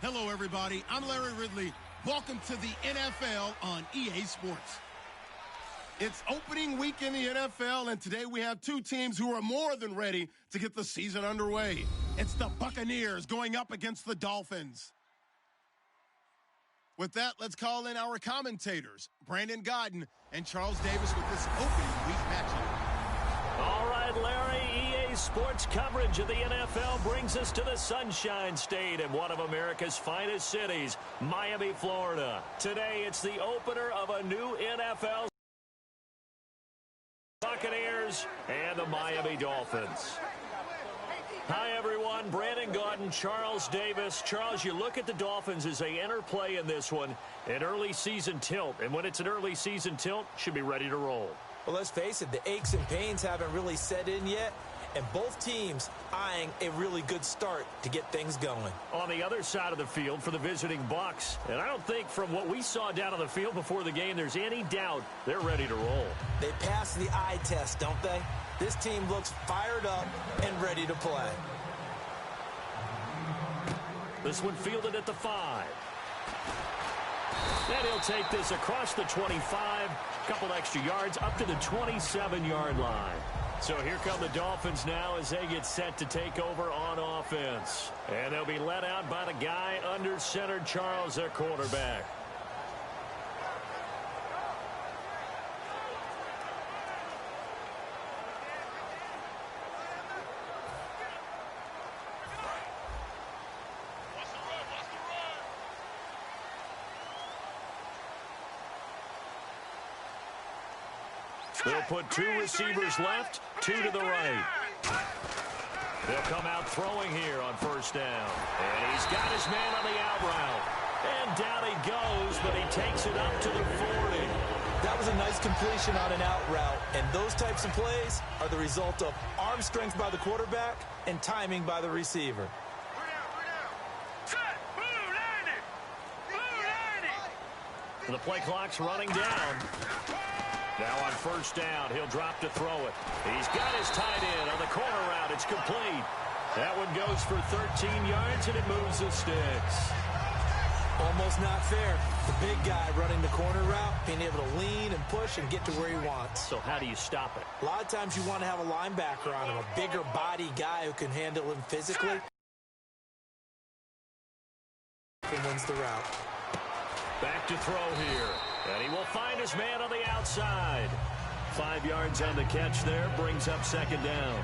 Hello, everybody. I'm Larry Ridley. Welcome to the NFL on EA Sports. It's opening week in the NFL, and today we have two teams who are more than ready to get the season underway. It's the Buccaneers going up against the Dolphins. With that, let's call in our commentators, Brandon Godden and Charles Davis, with this opening week matchup. All right, Larry, EA Sports coverage of the NFL brings us to the Sunshine State in one of America's finest cities, Miami, Florida. Today, it's the opener of a new NFL Buccaneers and the Miami Dolphins. Hi, everyone. Brandon Godden, Charles Davis. Charles, you look at the Dolphins as they enter play in this one, an early season tilt. And when it's an early season tilt, should be ready to roll. Well, let's face it, the aches and pains haven't really set in yet, and both teams eyeing a really good start to get things going. On the other side of the field for the visiting Bucs, and I don't think from what we saw down on the field before the game there's any doubt they're ready to roll. They pass the eye test, don't they? This team looks fired up and ready to play. This one fielded at the 5. And he'll take this across the 25, a couple extra yards, up to the 27-yard line. So here come the Dolphins now as they get set to take over on offense. And they'll be led out by the guy under center, Charles, their quarterback. They'll put two receivers left, two to the right. They'll come out throwing here on first down. And he's got his man on the out route. And down he goes, but he takes it up to the 40. That was a nice completion on an out route. And those types of plays are the result of arm strength by the quarterback and timing by the receiver. The play clock's running down. Now on first down, he'll drop to throw it. He's got his tight end on the corner route. It's complete. That one goes for 13 yards, and it moves the sticks. Almost not fair. The big guy running the corner route, being able to lean and push and get to where he wants. So how do you stop it? A lot of times you want to have a linebacker on him, a bigger body guy who can handle him physically. And wins the route. Back to throw here. And he will find his man on the outside. 5 yards on the catch there, brings up second down.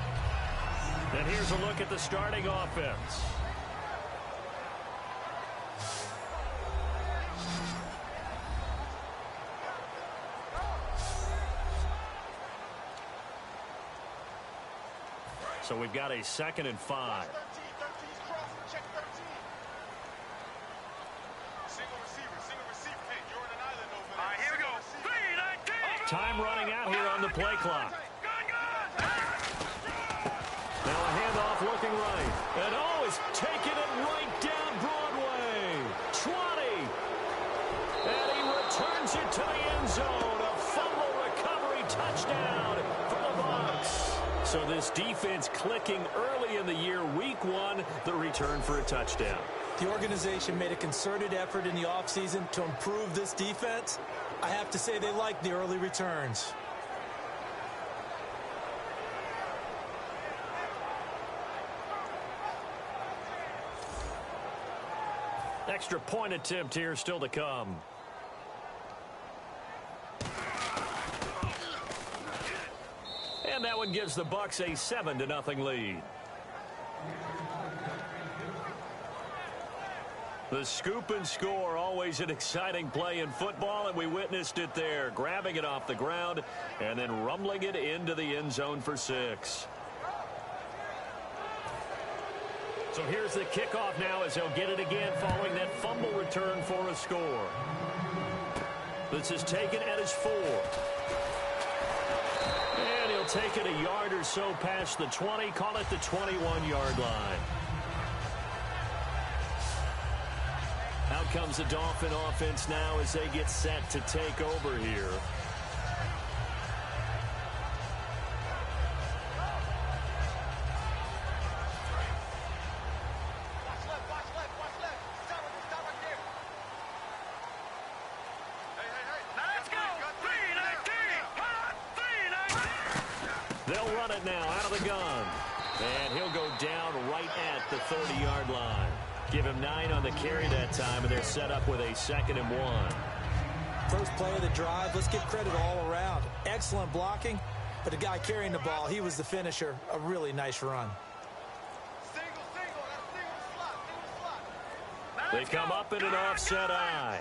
And here's a look at the starting offense. So we've got a 2nd and 5. Time running out here on the play clock. Now a handoff looking right. And oh, he's taking it right down Broadway. 20. And he returns it to the end zone. A fumble recovery touchdown for the Bucs. So this defense clicking early in the year, week 1, the return for a touchdown. The organization made a concerted effort in the offseason to improve this defense. I have to say they like the early returns. Extra point attempt here still to come. And that one gives the Bucs a 7-0 lead. The scoop and score, always an exciting play in football, and we witnessed it there, grabbing it off the ground and then rumbling it into the end zone for 6. So here's the kickoff now as they'll get it again following that fumble return for a score. This is taken at his 4. And he'll take it a yard or so past the 20, call it the 21-yard line. Out comes the Dolphin offense now as they get set to take over here. run it now out of the gun. And he'll go down right at the 30-yard line. Give him 9 on the carry that time, and they're set up with a 2nd and 1. First play of the drive, let's give credit all around. Excellent blocking, but the guy carrying the ball, he was the finisher. A really nice run. They come up in an offset eye.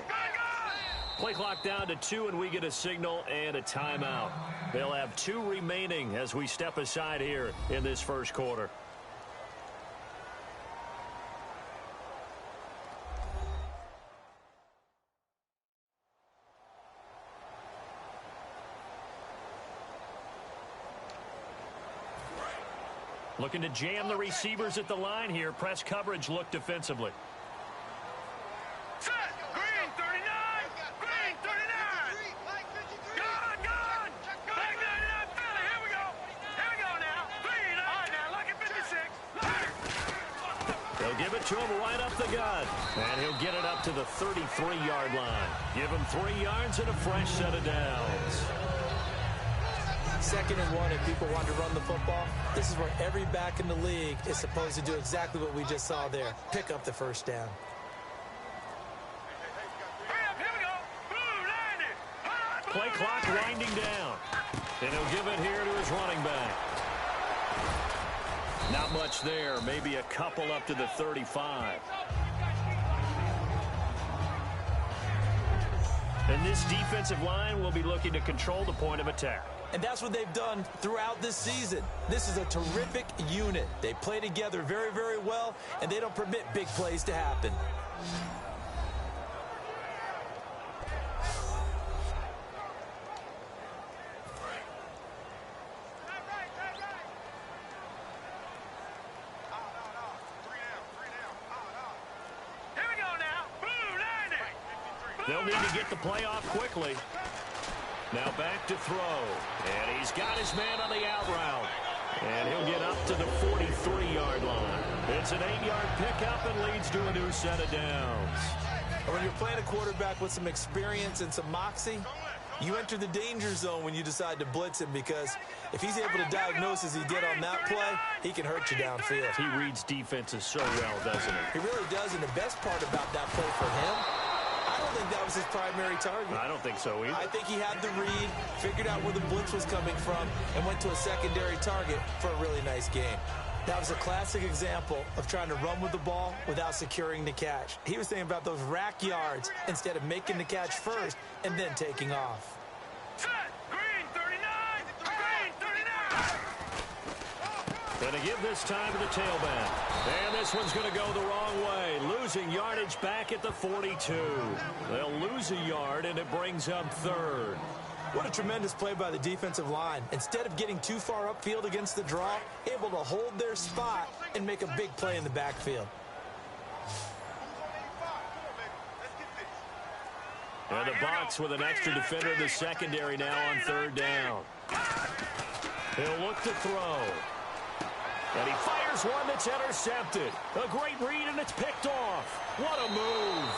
Play clock down to 2, and we get a signal and a timeout. They'll have 2 remaining as we step aside here in this first quarter. Looking to jam the receivers at the line here. Press coverage look defensively. Give it to him right up the gut. And he'll get it up to the 33-yard line. Give him 3 yards and a fresh set of downs. 2nd and 1 if people want to run the football. This is where every back in the league is supposed to do exactly what we just saw there. Pick up the first down. Play clock winding down. And he'll give it here to his running back. Not much there. Maybe a couple up to the 35. And this defensive line will be looking to control the point of attack. And that's what they've done throughout this season. This is a terrific unit. They play together very, very well, and they don't permit big plays to happen. They'll need to get the play off quickly. Now back to throw. And he's got his man on the out route. And he'll get up to the 43-yard line. It's an 8-yard pickup and leads to a new set of downs. When you're playing a quarterback with some experience and some moxie, you enter the danger zone when you decide to blitz him, because if he's able to diagnose as he did on that play, he can hurt you downfield. He reads defenses so well, doesn't he? He really does, and the best part about that play for him, I don't think that was his primary target. I don't think so either. I think he had the read, figured out where the blitz was coming from, and went to a secondary target for a really nice game. That was a classic example of trying to run with the ball without securing the catch. He was thinking about those rack yards instead of making the catch first and then taking off. Green 39! Green 39! Going to give this time to the tailback. And this one's going to go the wrong way. Losing yardage back at the 42. They'll lose a yard, and it brings up third. What a tremendous play by the defensive line. Instead of getting too far upfield against the draw, able to hold their spot and make a big play in the backfield. And the box with an extra defender in the secondary now on third down. He'll look to throw. And he fires one that's intercepted. A great read, and it's picked off. What a move.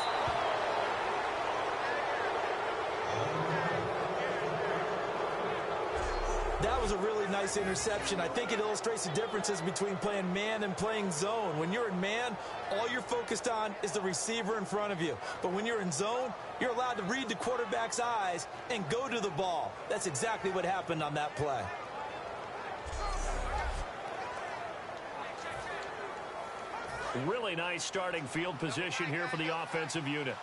That was a really nice interception. I think it illustrates the differences between playing man and playing zone. When you're in man, all you're focused on is the receiver in front of you. But when you're in zone, you're allowed to read the quarterback's eyes and go to the ball. That's exactly what happened on that play. Really nice starting field position here for the offensive unit.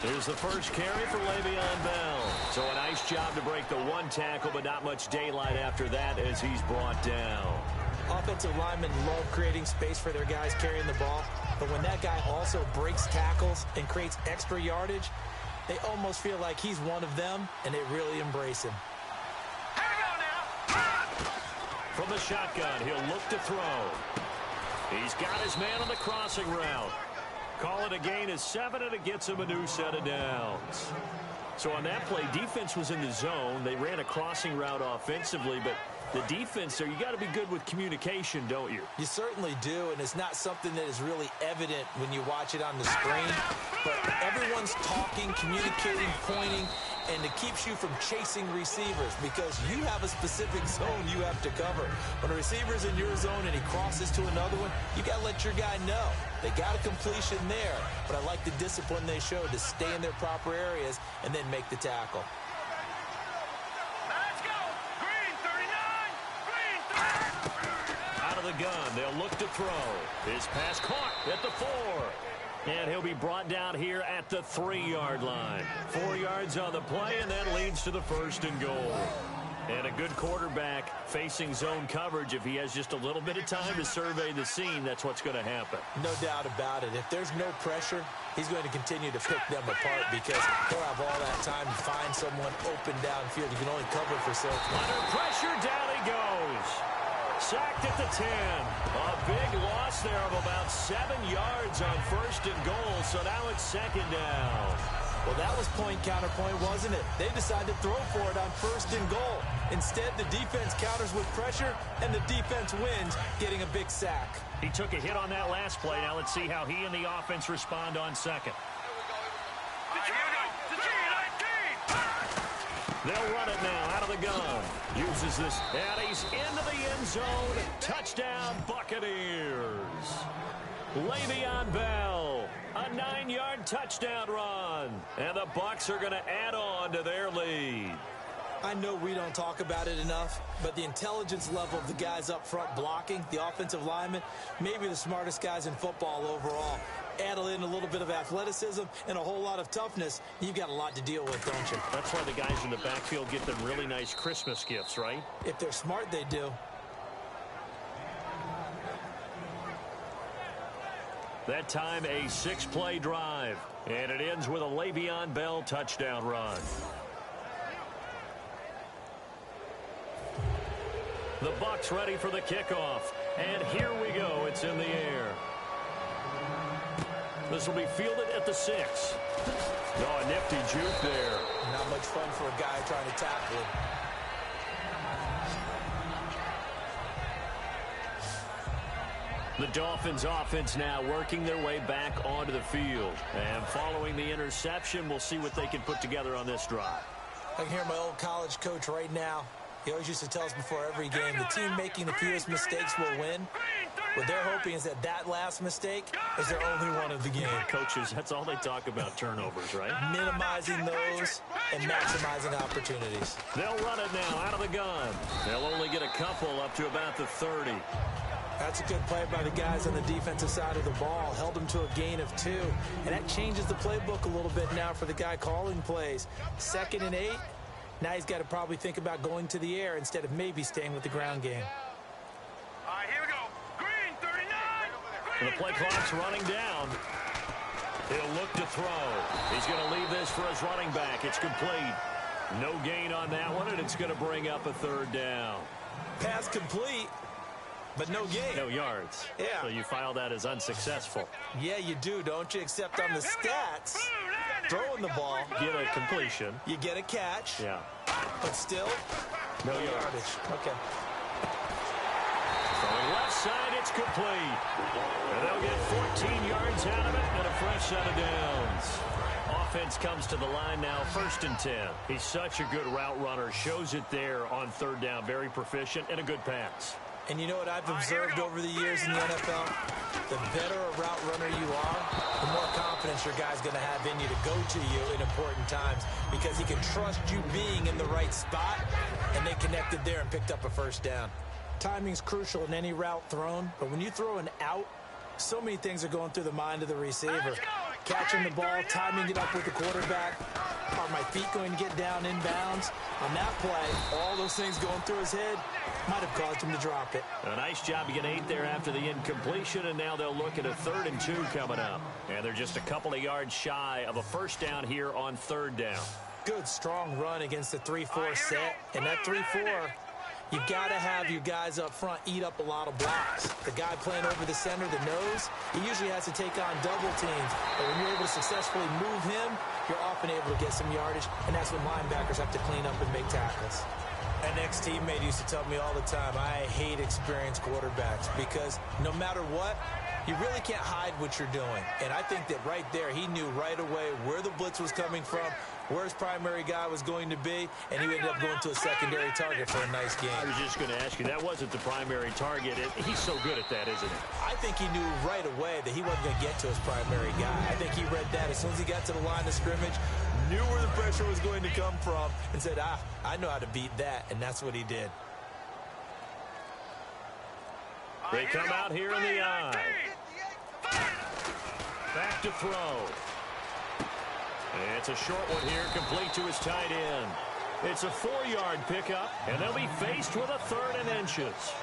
Here's the first carry for Le'Veon Bell. So a nice job to break the one tackle, but not much daylight after that as he's brought down. Offensive linemen love creating space for their guys carrying the ball, but when that guy also breaks tackles and creates extra yardage, they almost feel like he's one of them, and they really embrace him. Here we go now. From the shotgun, he'll look to throw. He's got his man on the crossing route. Call it a gain of 7, and it gets him a new set of downs. So on that play, defense was in the zone. They ran a crossing route offensively, but The defense there, you got to be good with communication, don't you? You certainly do, and it's not something that is really evident when you watch it on the screen. But everyone's talking, communicating, pointing, and it keeps you from chasing receivers because you have a specific zone you have to cover. When a receiver's in your zone and he crosses to another one, you got to let your guy know. They got a completion there, but I like the discipline they showed to stay in their proper areas and then make the tackle. The gun. They'll look to throw. His pass caught at the 4. And he'll be brought down here at the 3-yard line. 4 yards on the play, and that leads to the 1st and goal. And a good quarterback facing zone coverage. If he has just a little bit of time to survey the scene, that's what's going to happen. No doubt about it. If there's no pressure, he's going to continue to pick them apart because he'll have all that time to find someone open downfield. You can only cover for so long. Under pressure, down he goes. Sacked at the 10. A big loss there of about 7 yards on 1st and goal, so now it's 2nd down. Well, that was point counterpoint, wasn't it? They decided to throw for it on 1st and goal. Instead, the defense counters with pressure, and the defense wins, getting a big sack. He took a hit on that last play. Now let's see how he and the offense respond on 2nd. They'll run it now out of the gun. Uses this, and he's into the end zone. Touchdown, Buccaneers. Le'Veon Bell, a 9-yard touchdown run. And the Bucs are going to add on to their lead. I know we don't talk about it enough, but the intelligence level of the guys up front blocking, the offensive linemen, maybe the smartest guys in football overall. Add in a little bit of athleticism and a whole lot of toughness, you've got a lot to deal with, don't you? That's why the guys in the backfield get them really nice Christmas gifts, right? If they're smart, they do. That time, a 6-play drive. And it ends with a Le'Veon Bell touchdown run. The Bucs ready for the kickoff. And here we go. It's in the air. This will be fielded at the 6. Oh, a nifty juke there. Not much fun for a guy trying to tackle him. The Dolphins offense now working their way back onto the field. And following the interception, we'll see what they can put together on this drive. I can hear my old college coach right now. He always used to tell us before every game, the team making the fewest mistakes will win. What they're hoping is that that last mistake is their only one of the game. Coaches, that's all they talk about, turnovers, right? Minimizing those and maximizing opportunities. They'll run it now out of the gun. They'll only get a couple up to about the 30. That's a good play by the guys on the defensive side of the ball. Held them to a gain of 2. And that changes the playbook a little bit now for the guy calling plays. 2nd and 8. Now he's got to probably think about going to the air instead of maybe staying with the ground game. All right, here we go. Green, 39. And the play clock's running down. He'll look to throw. He's going to leave this for his running back. It's complete. No gain on that one, and it's going to bring up a 3rd down. Pass complete, but no gain. No yards. Yeah. So you file that as unsuccessful. Yeah, you do, don't you? Except on the stats, throwing the ball, Get a completion. you get a catch, Yeah. but still, No yards. yardage. Okay. From the left side, it's complete. And they'll get 14 yards out of it and a fresh set of downs. Offense comes to the line now, 1st and 10. He's such a good route runner. Shows it there on 3rd down. Very proficient and a good pass. And you know what I've observed over the years in the NFL? The better a route runner you are, the more confidence your guy's going to have in you to go to you in important times because he can trust you being in the right spot, and they connected there and picked up a 1st down. Timing's crucial in any route thrown, but when you throw an out, so many things are going through the mind of the receiver. Catching the ball, timing it up with the quarterback. Are my feet going to get down inbounds? On that play, all those things going through his head might have caused him to drop it. A nice job to get 8 there after the incompletion, and now they'll look at a 3rd and 2 coming up. And they're just a couple of yards shy of a 1st down here on 3rd down. Good, strong run against the 3-4 set. And that 3-4, you've got to have your guys up front eat up a lot of blocks. The guy playing over the center, the nose, he usually has to take on double teams. But when you're able to successfully move him, you're often able to get some yardage, and that's when linebackers have to clean up and make tackles. An ex-teammate used to tell me all the time, I hate experienced quarterbacks because no matter what, you really can't hide what you're doing. And I think that right there, he knew right away where the blitz was coming from, where his primary guy was going to be, and he ended up going to a secondary target for a nice game. I was just going to ask you, that wasn't the primary target. He's so good at that, isn't he? I think he knew right away that he wasn't going to get to his primary guy. I think he read that as soon as he got to the line of scrimmage, knew where the pressure was going to come from, and said, I know how to beat that, and that's what he did. They come out here in the eye. Back to throw. It's a short one here, complete to his tight end. It's a 4-yard pickup, and they'll be faced with a 3rd and inches.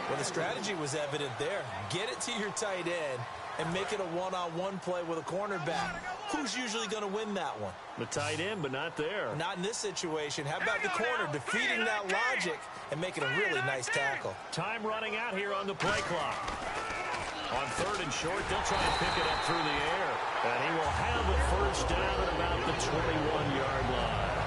Well, the strategy was evident there. Get it to your tight end and make it a one-on-one play with a cornerback. Who's usually going to win that one? The tight end, but not there. Not in this situation. How about the corner defeating that logic and making a really nice tackle? Time running out here on the play clock. On 3rd and short, they'll try and pick it up through the air. And he will have a first down at about the 21-yard line.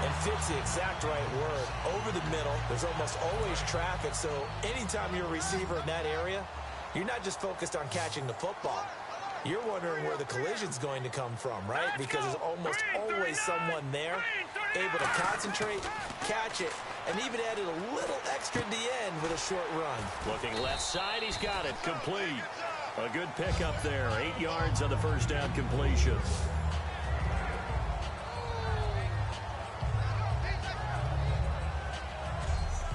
And fits the exact right word. Over the middle, there's almost always traffic, so anytime you're a receiver in that area, you're not just focused on catching the football. You're wondering where the collision's going to come from, right? Because there's almost always someone there able to concentrate, catch it, and even added a little extra at the end with a short run. Looking left side, he's got it. Complete. A good pickup there. 8 yards on the first down completion.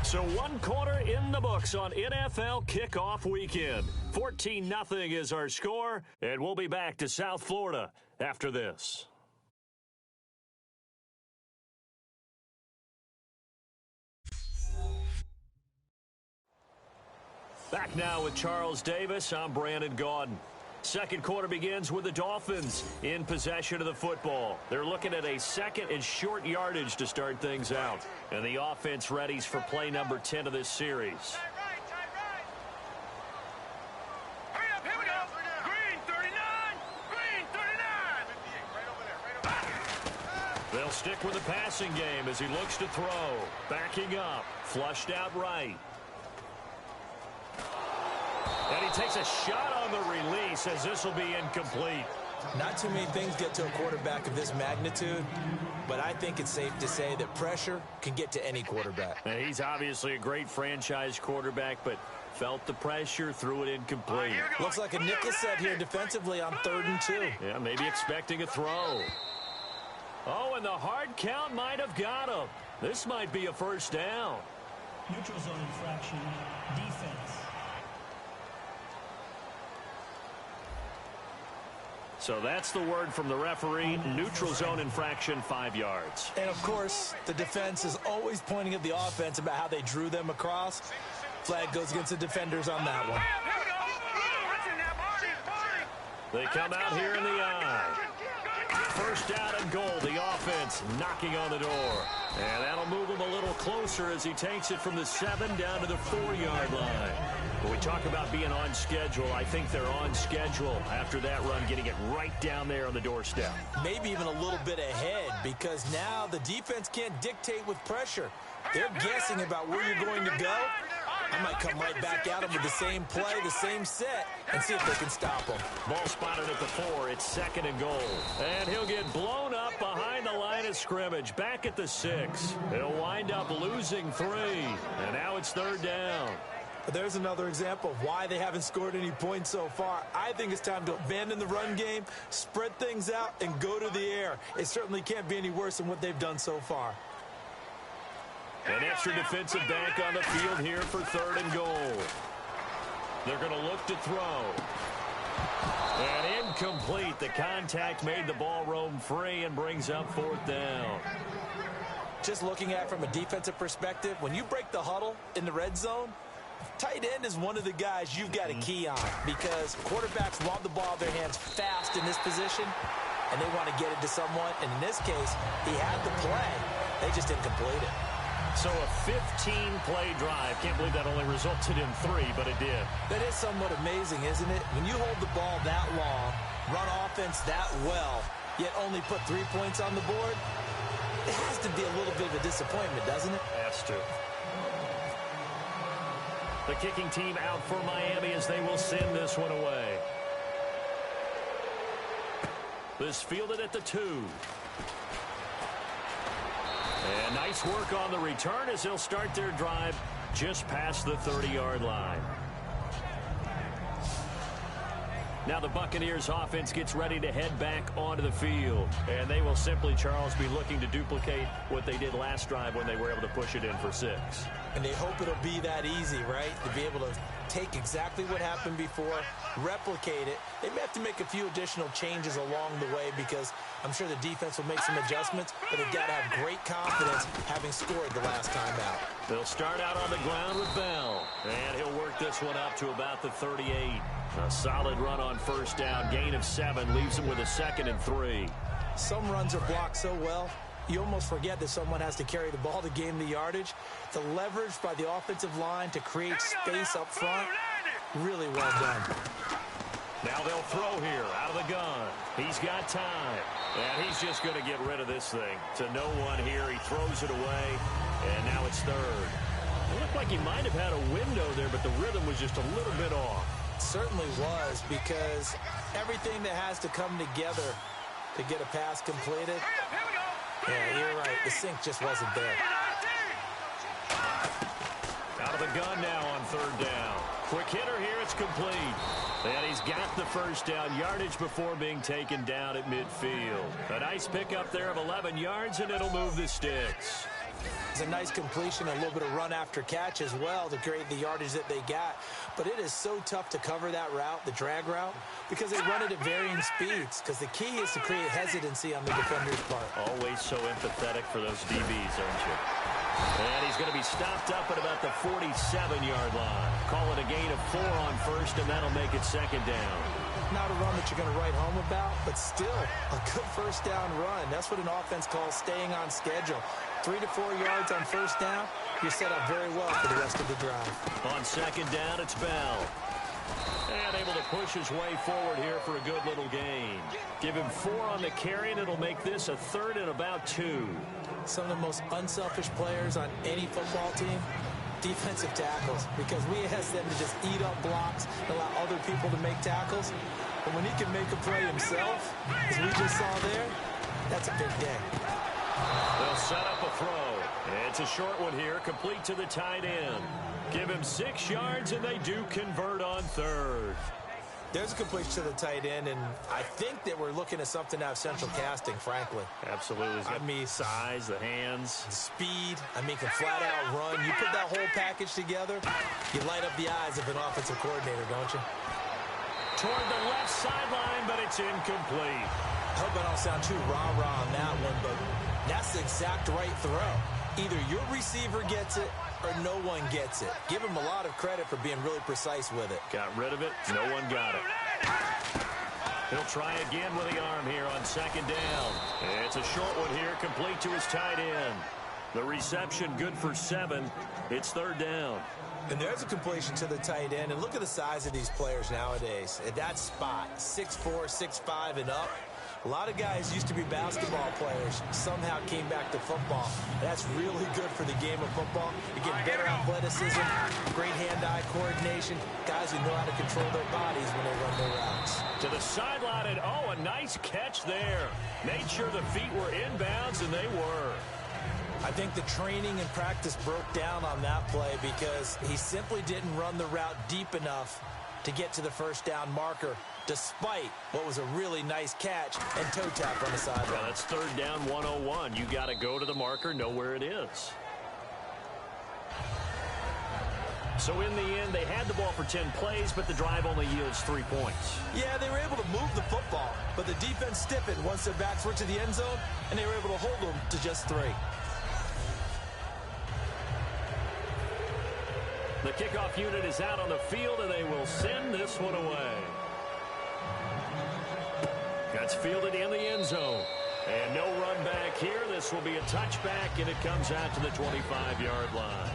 So 1 quarter in the books on NFL kickoff weekend. 14-0 is our score, and we'll be back to South Florida after this. Back now with Charles Davis. I'm Brandon Gaudin. Second quarter begins with the Dolphins in possession of the football. They're looking at a 2nd and short yardage to start things out. And the offense readies for play number 10 of this series. Hurry up, here we go. Green 39. Green 39. They'll stick with the passing game as he looks to throw. Backing up. Flushed out right. And he takes a shot on the release as this will be incomplete. Not too many things get to a quarterback of this magnitude, but I think it's safe to say that pressure can get to any quarterback. Now, he's obviously a great franchise quarterback, but felt the pressure, threw it incomplete. Looks like a nickel set here defensively on 3rd and 2. Yeah, maybe expecting a throw. Oh, and the hard count might have got him. This might be a first down. Neutral zone infraction, defense. So that's the word from the referee. Neutral zone infraction, 5 yards. And, of course, the defense is always pointing at the offense about how they drew them across. Flag goes against the defenders on that one. They come out here in the eye. First down and goal. The offense knocking on the door. And that'll move him a little closer as he takes it from the 7 down to the 4-yard line. When we talk about being on schedule, I think they're on schedule after that run, getting it right down there on the doorstep. Maybe even a little bit ahead, because now the defense can't dictate with pressure. They're guessing about where you're going to go. I might come right back at them with the same play, the same set, and see if they can stop them. Ball spotted at the 4. It's 2nd and goal. And he'll get blown up behind the line of scrimmage. Back at the 6. He'll wind up losing 3. And now it's 3rd down. There's another example of why they haven't scored any points so far. I think it's time to abandon the run game, spread things out, and go to the air. It certainly can't be any worse than what they've done so far. An extra defensive back on the field here for 3rd and goal. They're going to look to throw. And incomplete. The contact made the ball roam free and brings up 4th down. Just looking at it from a defensive perspective, when you break the huddle in the red zone, tight end is one of the guys you've got a key on, because quarterbacks want the ball in their hands fast in this position, and they want to get it to someone. And in this case, he had the play. They just didn't complete it. So a 15-play drive. Can't believe that only resulted in 3, but it did. That is somewhat amazing, isn't it? When you hold the ball that long, run offense that well, yet only put 3 points on the board, it has to be a little bit of a disappointment, doesn't it? Has to. The kicking team out for Miami as they will send this one away. This fielded at the 2. And nice work on the return as they'll start their drive just past the 30-yard line. Now the Buccaneers offense gets ready to head back onto the field. And they will simply, Charles, be looking to duplicate what they did last drive when they were able to push it in for 6. And they hope it'll be that easy, right? To be able to take exactly what happened before, replicate it. They may have to make a few additional changes along the way because I'm sure the defense will make some adjustments, but they've got to have great confidence having scored the last time out. They'll start out on the ground with Bell. And he'll work this one up to about the 38. A solid run on first down. Gain of 7 leaves him with a 2nd and 3. Some runs are blocked so well, you almost forget that someone has to carry the ball to gain the yardage. The leverage by the offensive line to create space up front, really well done. Now they'll throw here out of the gun. He's got time. And he's just going to get rid of this thing. To no one here. He throws it away. And now it's 3rd. It looked like he might have had a window there, but the rhythm was just a little bit off. It certainly was, because everything that has to come together to get a pass completed. Yeah, you're right. The sync just wasn't there. Out of the gun now on 3rd down. Quick hitter here. It's complete. And he's got the first down. Yardage before being taken down at midfield. A nice pickup there of 11 yards, and it'll move the sticks. It's a nice completion, a little bit of run after catch as well to create the yardage that they got. But it is so tough to cover that route, the drag route, because they run it at varying speeds. Because the key is to create hesitancy on the defender's part. Always so empathetic for those DBs, aren't you? And he's going to be stopped up at about the 47-yard line. Call it a gain of 4 on first, and that'll make it 2nd down. Not a run that you're going to write home about, but still a good first down run. That's what an offense calls staying on schedule. 3 to 4 yards on first down, you're set up very well for the rest of the drive. On 2nd down, it's Bell. And able to push his way forward here for a good little gain. Give him 4 on the carry, and it'll make this a 3rd and about 2. Some of the most unselfish players on any football team, defensive tackles, because we ask them to just eat up blocks and allow other people to make tackles. But when he can make a play himself, as we just saw there, that's a big day. They'll set up a throw. It's a short one here, complete to the tight end. Give him 6 yards, and they do convert on 3rd. There's a completion to the tight end, and I think that we're looking at something out of central casting, frankly. Absolutely. I mean, size, the hands. Speed. I mean, can flat out run. You put that whole package together, you light up the eyes of an offensive coordinator, don't you? Toward the left sideline, but it's incomplete. I hope I don't sound too rah-rah on that one, but that's the exact right throw. Either your receiver gets it or no one gets it. Give him a lot of credit for being really precise with it. Got rid of it. No one got it. He'll try again with the arm here on 2nd down. It's a short one here, complete to his tight end. The reception good for 7. It's 3rd down. And there's a completion to the tight end. And look at the size of these players nowadays. At that spot, 6'4", 6'5", and up. A lot of guys used to be basketball players, somehow came back to football. That's really good for the game of football. You get better athleticism, great hand-eye coordination, guys who know how to control their bodies when they run their routes. To the sideline, and oh, a nice catch there. Made sure the feet were inbounds, and they were. I think the training and practice broke down on that play because he simply didn't run the route deep enough to get to the first down marker, despite what was a really nice catch and toe tap on the sideline. Yeah, that's 3rd down 101. You got to go to the marker, know where it is. So in the end, they had the ball for 10 plays, but the drive only yields 3 points. Yeah, they were able to move the football, but the defense stiffened once their backs were to the end zone, and they were able to hold them to just 3. The kickoff unit is out on the field, and they will send this one away. That's fielded in the end zone. And no run back here. This will be a touchback, and it comes out to the 25-yard line.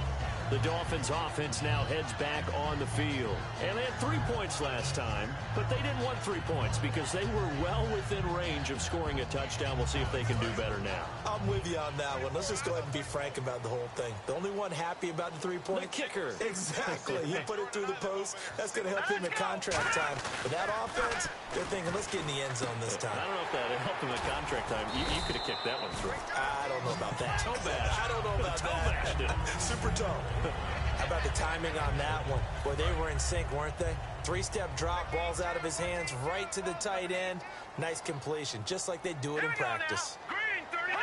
The Dolphins offense now heads back on the field. And they had 3 points last time, but they didn't want 3 points because they were well within range of scoring a touchdown. We'll see if they can do better now. I'm with you on that one. Let's just go ahead and be frank about the whole thing. The only one happy about the 3 points? The kicker. Exactly. He put it through the post. That's going to help him at contract time. But that offense, they're thinking, let's get in the end zone this time. I don't know if that helped him at contract time. You could have kicked that one through. I don't know about that. Toe bash. I don't know about that. Super toe. How about the timing on that one? Boy, they were in sync, weren't they? 3-step drop, balls out of his hands, right to the tight end. Nice completion, just like they do it in practice. Green 39.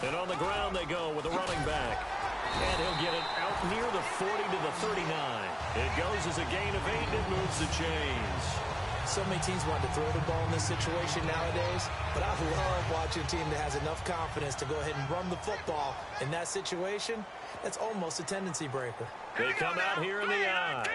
And on the ground they go with a running back. And he'll get it out near the 40 to the 39. It goes as a gain of 8 and moves the chains. So many teams want to throw the ball in this situation nowadays, but I love watching a team that has enough confidence to go ahead and run the football. In that situation, that's almost a tendency breaker. They come out here in the eye.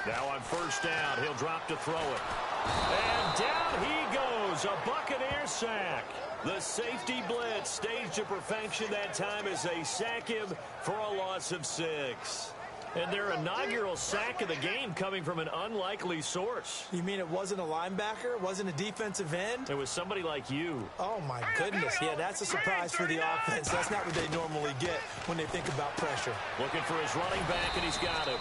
Now on first down, he'll drop to throw it. And down he goes, a Buccaneer sack. The safety blitz staged to perfection that time as they sack him for a loss of 6. And their inaugural sack of the game coming from an unlikely source. You mean it wasn't a linebacker? It wasn't a defensive end? It was somebody like you. Oh, my goodness. Yeah, that's a surprise for the offense. That's not what they normally get when they think about pressure. Looking for his running back, and he's got him.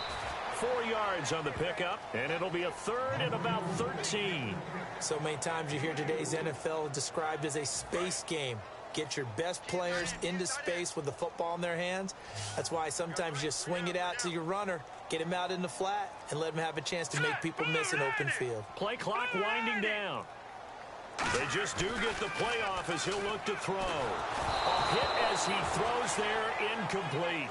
4 yards on the pickup, and it'll be a 3rd and about 13. So many times you hear today's NFL described as a space game. Get your best players into space with the football in their hands. That's why sometimes you just swing it out to your runner, get him out in the flat, and let him have a chance to make people miss an open field. Play clock winding down. They just do get the play off as he'll look to throw. A hit as he throws there, incomplete.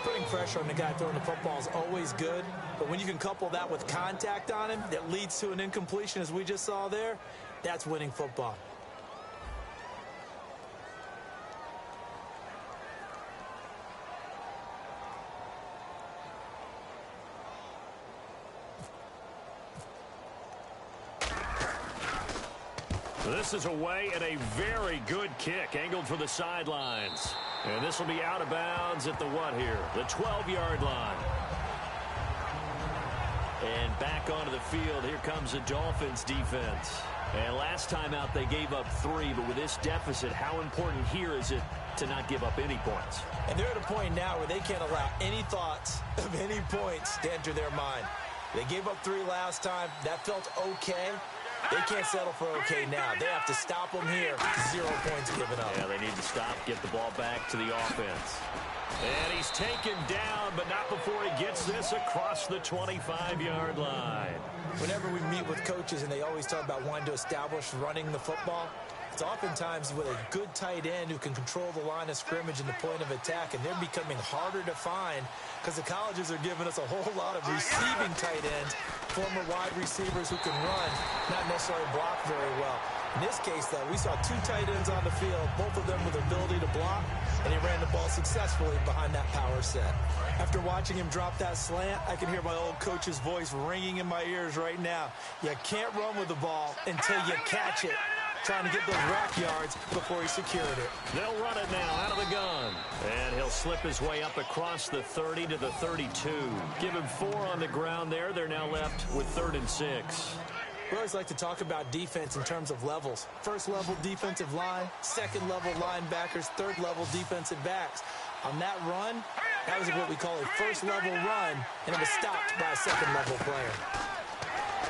Putting pressure on the guy throwing the football is always good, but when you can couple that with contact on him that leads to an incompletion as we just saw there, that's winning football. This is away and a very good kick, angled for the sidelines. And this will be out of bounds at the what here? The 12-yard line. And back onto the field, here comes the Dolphins defense. And last time out, they gave up 3, but with this deficit, how important here is it to not give up any points? And they're at a point now where they can't allow any thoughts of any points to enter their mind. They gave up 3 last time. That felt okay. They can't settle for okay now. They have to stop them here. 0 points given up. Yeah, they need to stop, get the ball back to the offense. And he's taken down, but not before he gets this across the 25-yard line. Whenever we meet with coaches and they always talk about wanting to establish running the football, it's oftentimes with a good tight end who can control the line of scrimmage and the point of attack, and they're becoming harder to find because the colleges are giving us a whole lot of receiving tight ends, former wide receivers who can run, not necessarily block very well. In this case, though, we saw 2 tight ends on the field, both of them with the ability to block, and he ran the ball successfully behind that power set. After watching him drop that slant, I can hear my old coach's voice ringing in my ears right now. You can't run with the ball until you catch it. Trying to get those rack yards before he secured it. They'll run it now out of the gun. And he'll slip his way up across the 30 to the 32. Give him 4 on the ground there. They're now left with 3rd and 6. We always like to talk about defense in terms of levels. First level defensive line, second level linebackers, third level defensive backs. On that run, that was what we call a first level run, and it was stopped by a second level player.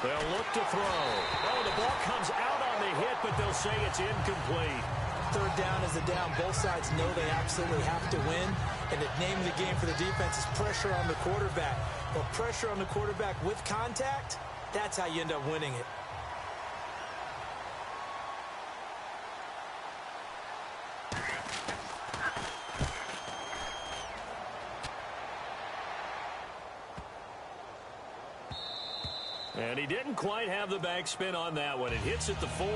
They'll look to throw. Oh, the ball comes out on the hit, but they'll say it's incomplete. 3rd down is the down. Both sides know they absolutely have to win. And the name of the game for the defense is pressure on the quarterback. But pressure on the quarterback with contact, that's how you end up winning it. And he didn't quite have the backspin on that one. It hits at the 4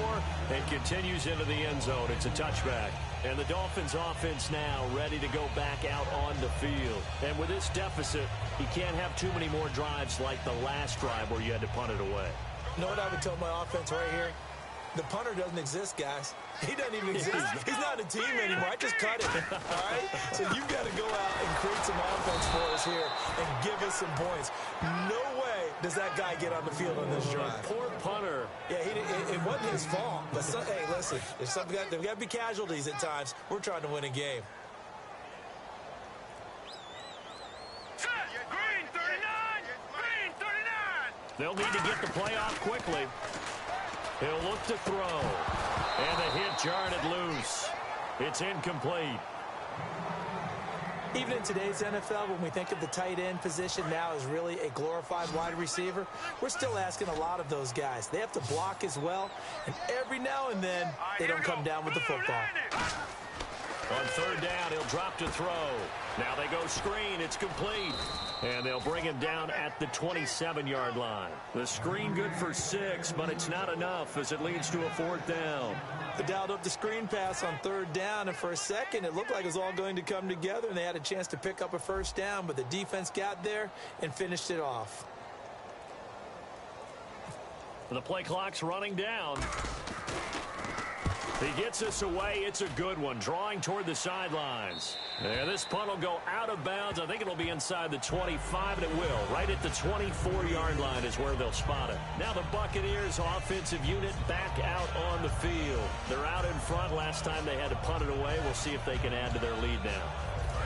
and continues into the end zone. It's a touchback. And the Dolphins offense now ready to go back out on the field. And with this deficit, he can't have too many more drives like the last drive where you had to punt it away. You know what I would tell my offense right here? The punter doesn't exist, guys. He doesn't even exist. He's not a team anymore. I just cut it, all right? So you've got to go out and create some offense for us here and give us some points. No way does that guy get on the field on this drive. Poor punter. Yeah, it wasn't his fault. But, hey, listen, there's got to be casualties at times. We're trying to win a game. Green 39! Green 39! They'll need to get the play off quickly. He'll look to throw. And the hit jarred it loose. It's incomplete. Even in today's NFL, when we think of the tight end position now as really a glorified wide receiver, we're still asking a lot of those guys. They have to block as well, and every now and then, they don't come down with the football. On third down, he'll drop to throw. Now they go screen. It's complete. And they'll bring him down at the 27-yard line. The screen good for 6, but it's not enough as it leads to a fourth down. They dialed up the screen pass on third down, and for a second, it looked like it was all going to come together, and they had a chance to pick up a first down, but the defense got there and finished it off. The play clock's running down. He gets us away. It's a good one. Drawing toward the sidelines. And this punt will go out of bounds. I think it'll be inside the 25, and it will. Right at the 24-yard line is where they'll spot it. Now the Buccaneers offensive unit back out on the field. They're out in front. Last time they had to punt it away. We'll see if they can add to their lead now.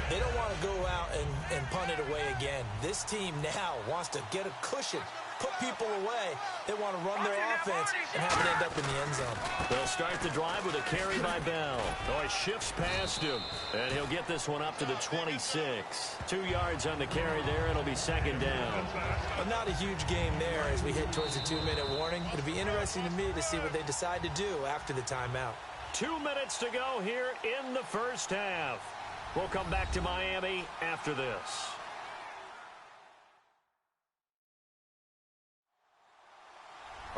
They don't want to go out and punt it away again. This team now wants to get a cushion, put people away. They want to run their offense and have it end up in the end zone. They'll start the drive with a carry by Bell. Oh, he shifts past him, and he'll get this one up to the 26. 2 yards on the carry there. It'll be second down. But not a huge game there as we head towards the 2-minute warning. It'll be interesting to me to see what they decide to do after the timeout. 2 minutes to go here in the first half. We'll come back to Miami after this.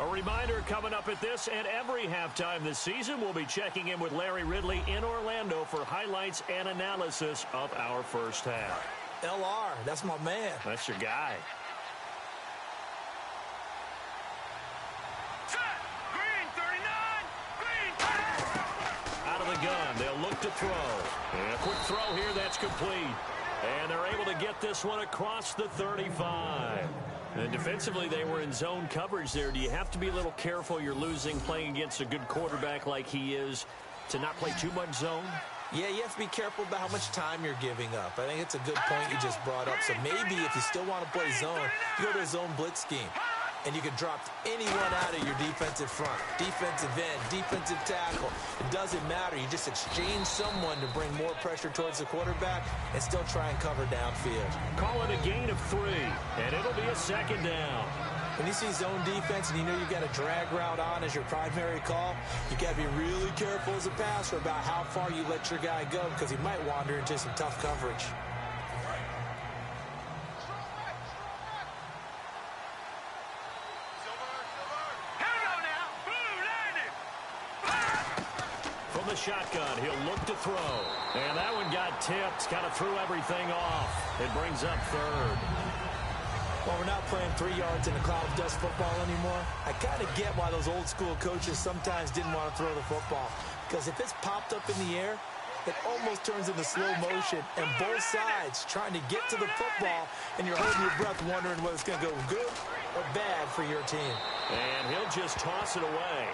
A reminder coming up at this and every halftime this season, we'll be checking in with Larry Ridley in Orlando for highlights and analysis of our first half. LR, that's my man. That's your guy. Green 39! Green 39! Out of the gun, they'll look to throw. And a quick throw here, that's complete. And they're able to get this one across the 35. And defensively, they were in zone coverage there. Do you have to be a little careful? You're losing playing against a good quarterback like he is to not play too much zone? Yeah, you have to be careful about how much time you're giving up. I think it's a good point you just brought up. So maybe if you still want to play zone, you go to a zone blitz scheme. And you can drop anyone out of your defensive front, defensive end, defensive tackle. It doesn't matter. You just exchange someone to bring more pressure towards the quarterback and still try and cover downfield. Call it a gain of 3, and it'll be a second down. When you see zone defense and you know you've got a drag route on as your primary call, you've got to be really careful as a passer about how far you let your guy go because he might wander into some tough coverage. The shotgun, he'll look to throw. And that one got tipped, kind of threw everything off. It brings up third. Well, we're not playing 3 yards in a cloud of dust football anymore. I kind of get why those old school coaches sometimes didn't want to throw the football. Because if it's popped up in the air, it almost turns into slow motion. And both sides trying to get to the football, and you're holding your breath wondering whether it's going to go good or bad for your team. And he'll just toss it away.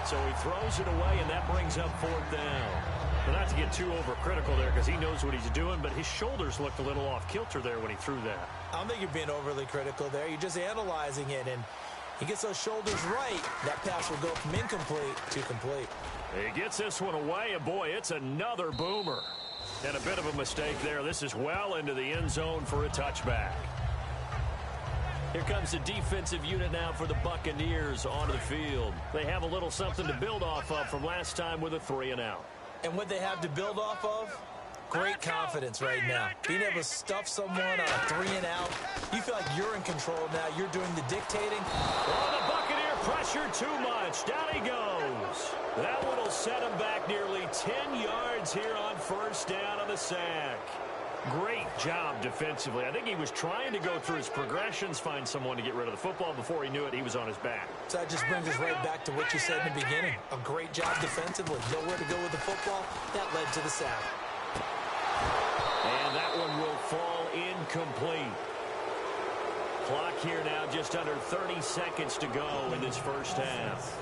So he throws it away, and that brings up fourth down. But not to get too overcritical there because he knows what he's doing, but his shoulders looked a little off-kilter there when he threw that. I don't think you're being overly critical there. You're just analyzing it, and he gets those shoulders right. That pass will go from incomplete to complete. He gets this one away, and boy, it's another boomer. And a bit of a mistake there. This is well into the end zone for a touchback. Here comes the defensive unit now for the Buccaneers onto the field. They have a little something to build off of from last time with a 3-and-out. And what they have to build off of? Great confidence right now. Being able to stuff someone on a 3-and-out. You feel like you're in control now. You're doing the dictating. Oh, the Buccaneer pressure too much. Down he goes. That one will set him back nearly 10 yards here on first down on the sack. Great job defensively. I think he was trying to go through his progressions, find someone to get rid of the football. Before he knew it, he was on his back. So that just brings us right back to what you said in the beginning. A great job defensively. Nowhere to go with the football. That led to the sack. And that one will fall incomplete. Clock here now just under 30 seconds to go in this first half.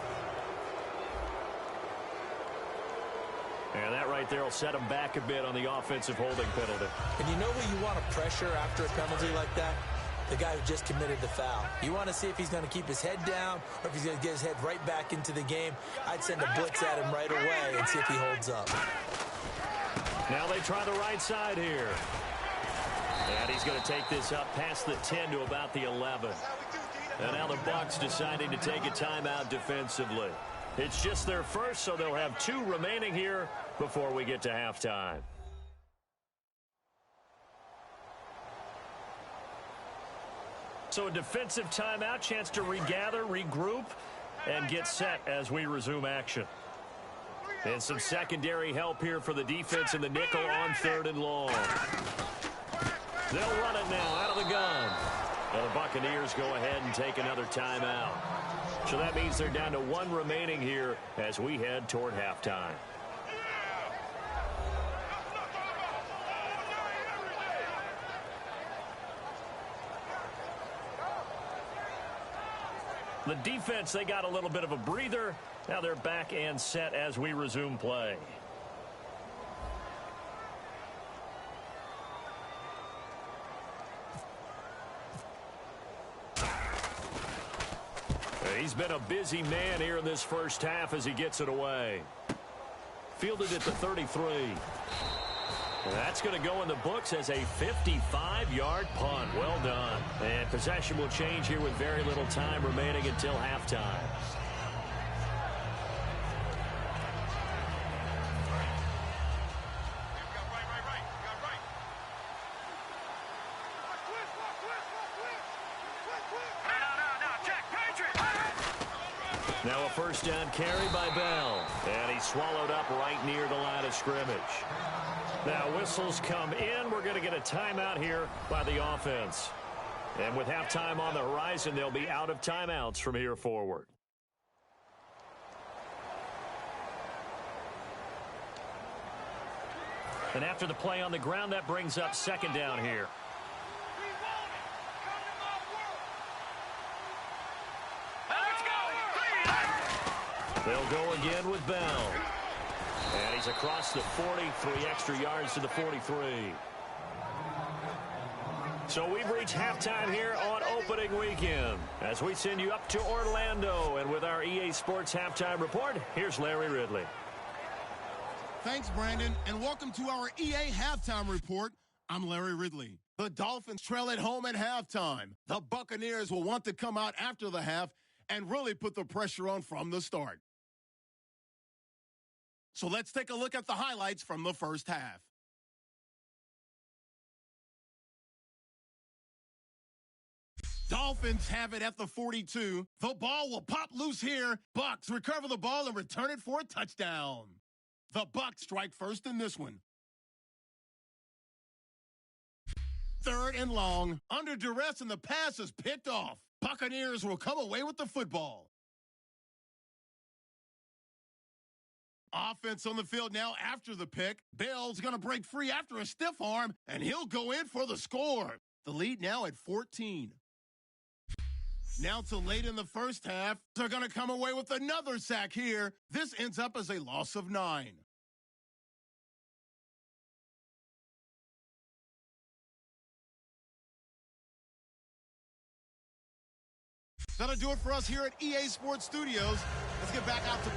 And that right there will set him back a bit on the offensive holding penalty. And you know who you want to pressure after a penalty like that? The guy who just committed the foul. You want to see if he's going to keep his head down or if he's going to get his head right back into the game. I'd send a blitz at him right away and see if he holds up. Now they try the right side here. And he's going to take this up past the 10 to about the 11. And now the Bucs deciding to take a timeout defensively. It's just their first, so they'll have 2 remaining here before we get to halftime. So a defensive timeout, chance to regather, regroup, and get set as we resume action. And some secondary help here for the defense in the nickel on 3rd and long. They'll run it now out of the gun. And the Buccaneers go ahead and take another timeout. So that means they're down to 1 remaining here as we head toward halftime. The defense, they got a little bit of a breather. Now they're back and set as we resume play. He's been a busy man here in this first half as he gets it away. Fielded at the 33. And that's going to go in the books as a 55-yard punt. Well done. And possession will change here with very little time remaining until halftime. Now a first down carry by Bell. And he's swallowed up right near the line of scrimmage. Now whistles come in. We're going to get a timeout here by the offense. And with halftime on the horizon, they'll be out of timeouts from here forward. And after the play on the ground, that brings up second down here. They'll go again with Bell. And he's across the 40, 3 extra yards to the 43. So we've reached halftime here on opening weekend as we send you up to Orlando. And with our EA Sports Halftime Report, here's Larry Ridley. Thanks, Brandon, and welcome to our EA Halftime Report. I'm Larry Ridley. The Dolphins trail at home at halftime. The Buccaneers will want to come out after the half and really put the pressure on from the start. So let's take a look at the highlights from the first half. Dolphins have it at the 42. The ball will pop loose here. Bucs recover the ball and return it for a touchdown. The Bucs strike first in this one. 3rd and long. Under duress, and the pass is picked off. Buccaneers will come away with the football. Offense on the field now after the pick. Bell's going to break free after a stiff arm, and he'll go in for the score. The lead now at 14. Now to late in the first half, they're going to come away with another sack here. This ends up as a loss of 9. That'll do it for us here at EA Sports Studios. Let's get back out to...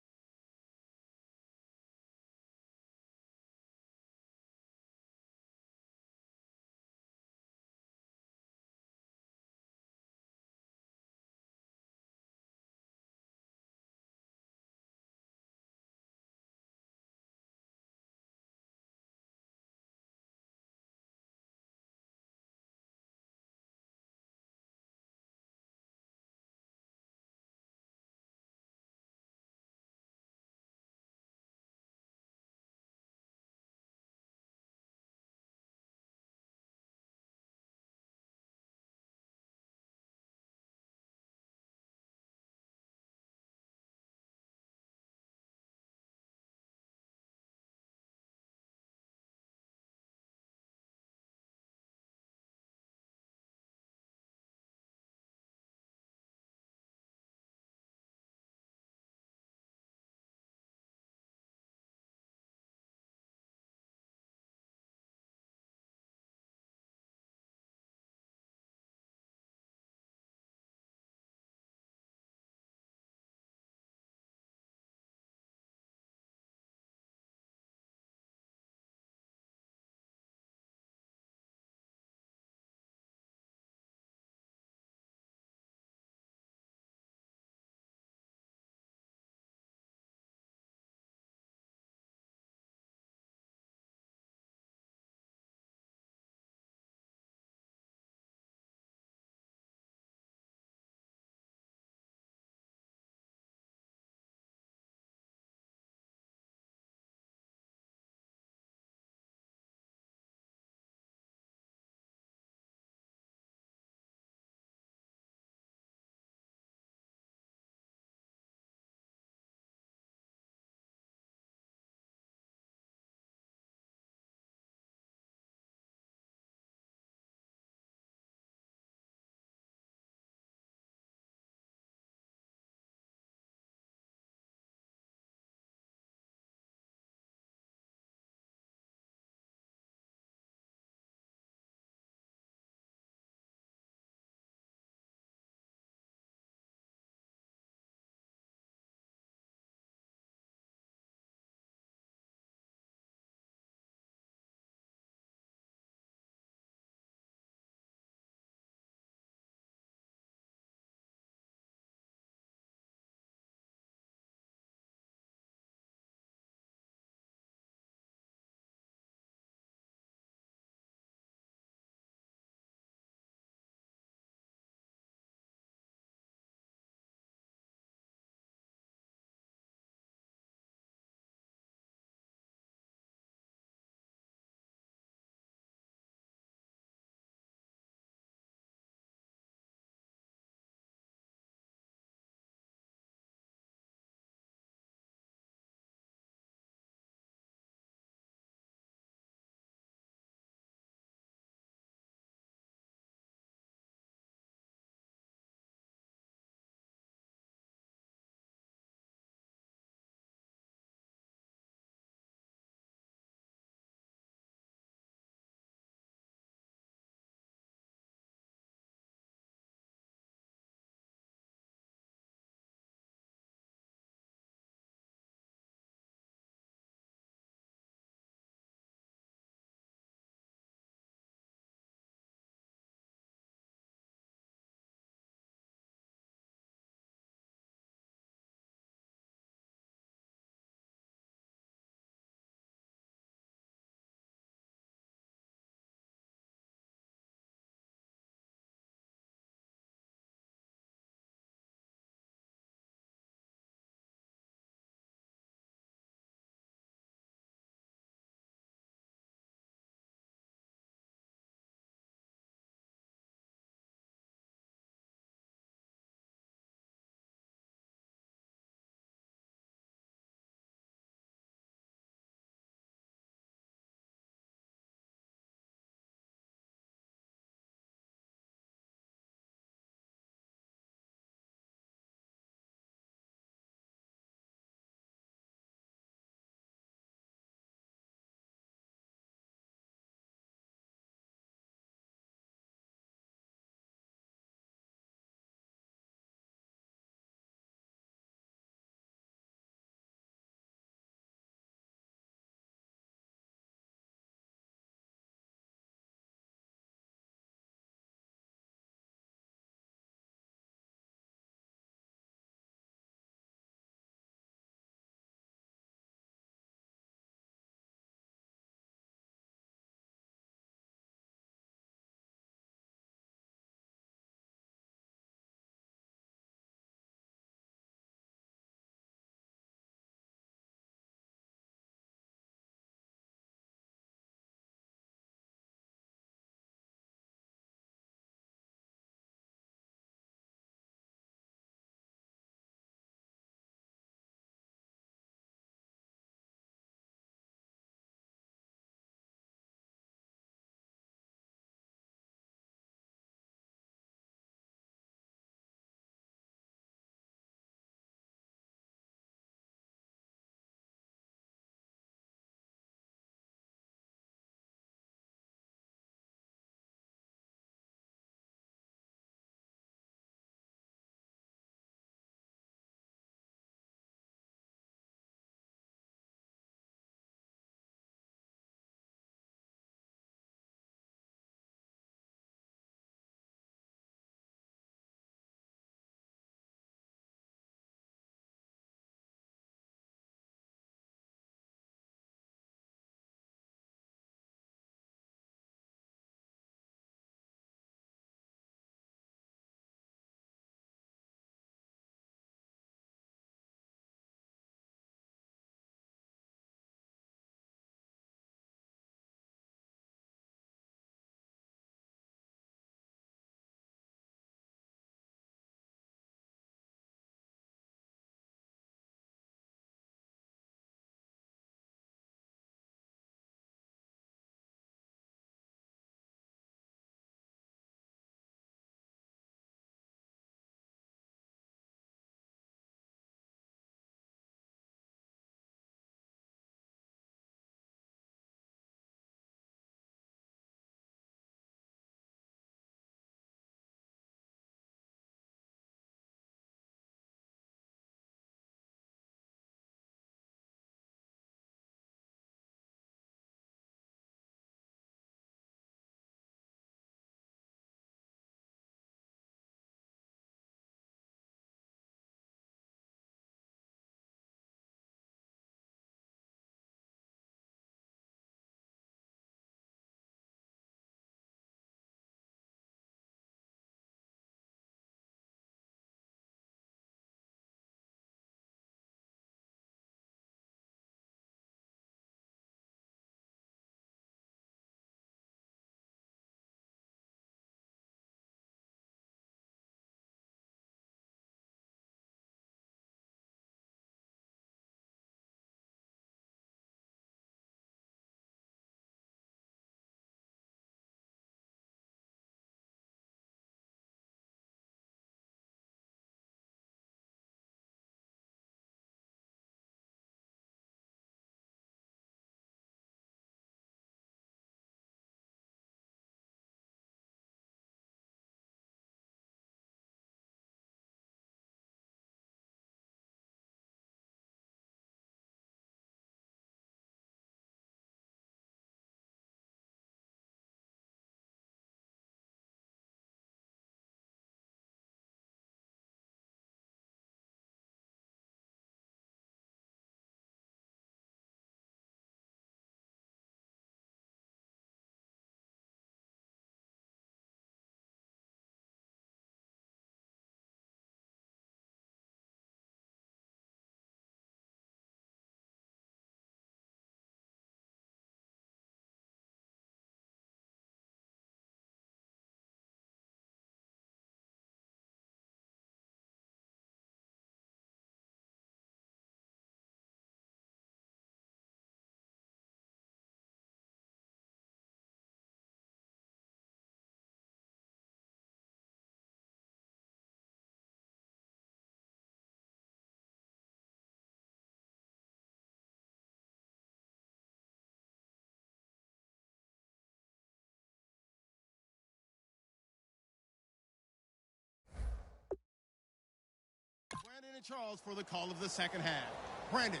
Brandon and Charles for the call of the second half. Brandon.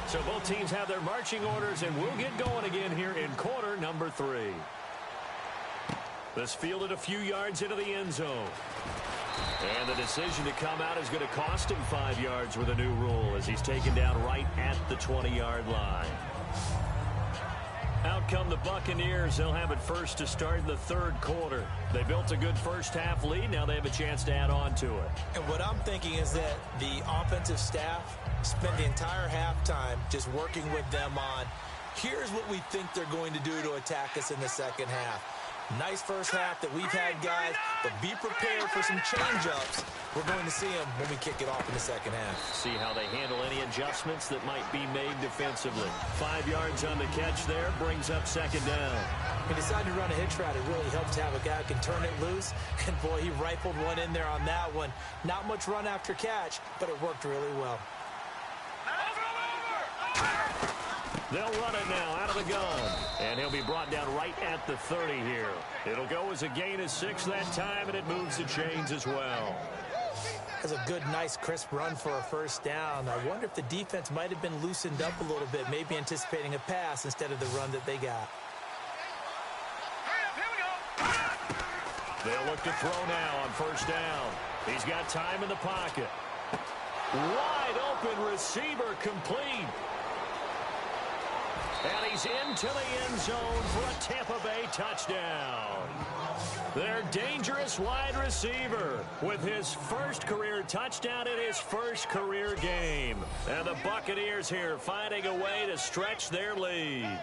So both teams have their marching orders, and we'll get going again here in quarter number 3. This fielded a few yards into the end zone. And the decision to come out is going to cost him 5 yards with a new rule as he's taken down right at the 20-yard line. Out come the Buccaneers. They'll have it first to start in the third quarter. They built a good first-half lead. Now they have a chance to add on to it. And what I'm thinking is that the offensive staff spent the entire halftime just working with them on, here's what we think they're going to do to attack us in the second half. Nice first half that we've had, guys, but be prepared for some change-ups. We're going to see them when we kick it off in the second half. See how they handle any adjustments that might be made defensively. 5 yards on the catch there, brings up second down. He decided to run a hitch route. It really helps to have a guy who can turn it loose. And, boy, he rifled one in there on that one. Not much run after catch, but it worked really well. They'll run it now out of the gun. And he'll be brought down right at the 30 here. It'll go as a gain of 6 that time, and it moves the chains as well. That's a good, nice, crisp run for a first down. I wonder if the defense might have been loosened up a little bit, maybe anticipating a pass instead of the run that they got. They'll look to throw now on first down. He's got time in the pocket. Wide open receiver complete. And he's into the end zone for a Tampa Bay touchdown. Their dangerous wide receiver with his first career touchdown in his first career game. And the Buccaneers here finding a way to stretch their lead.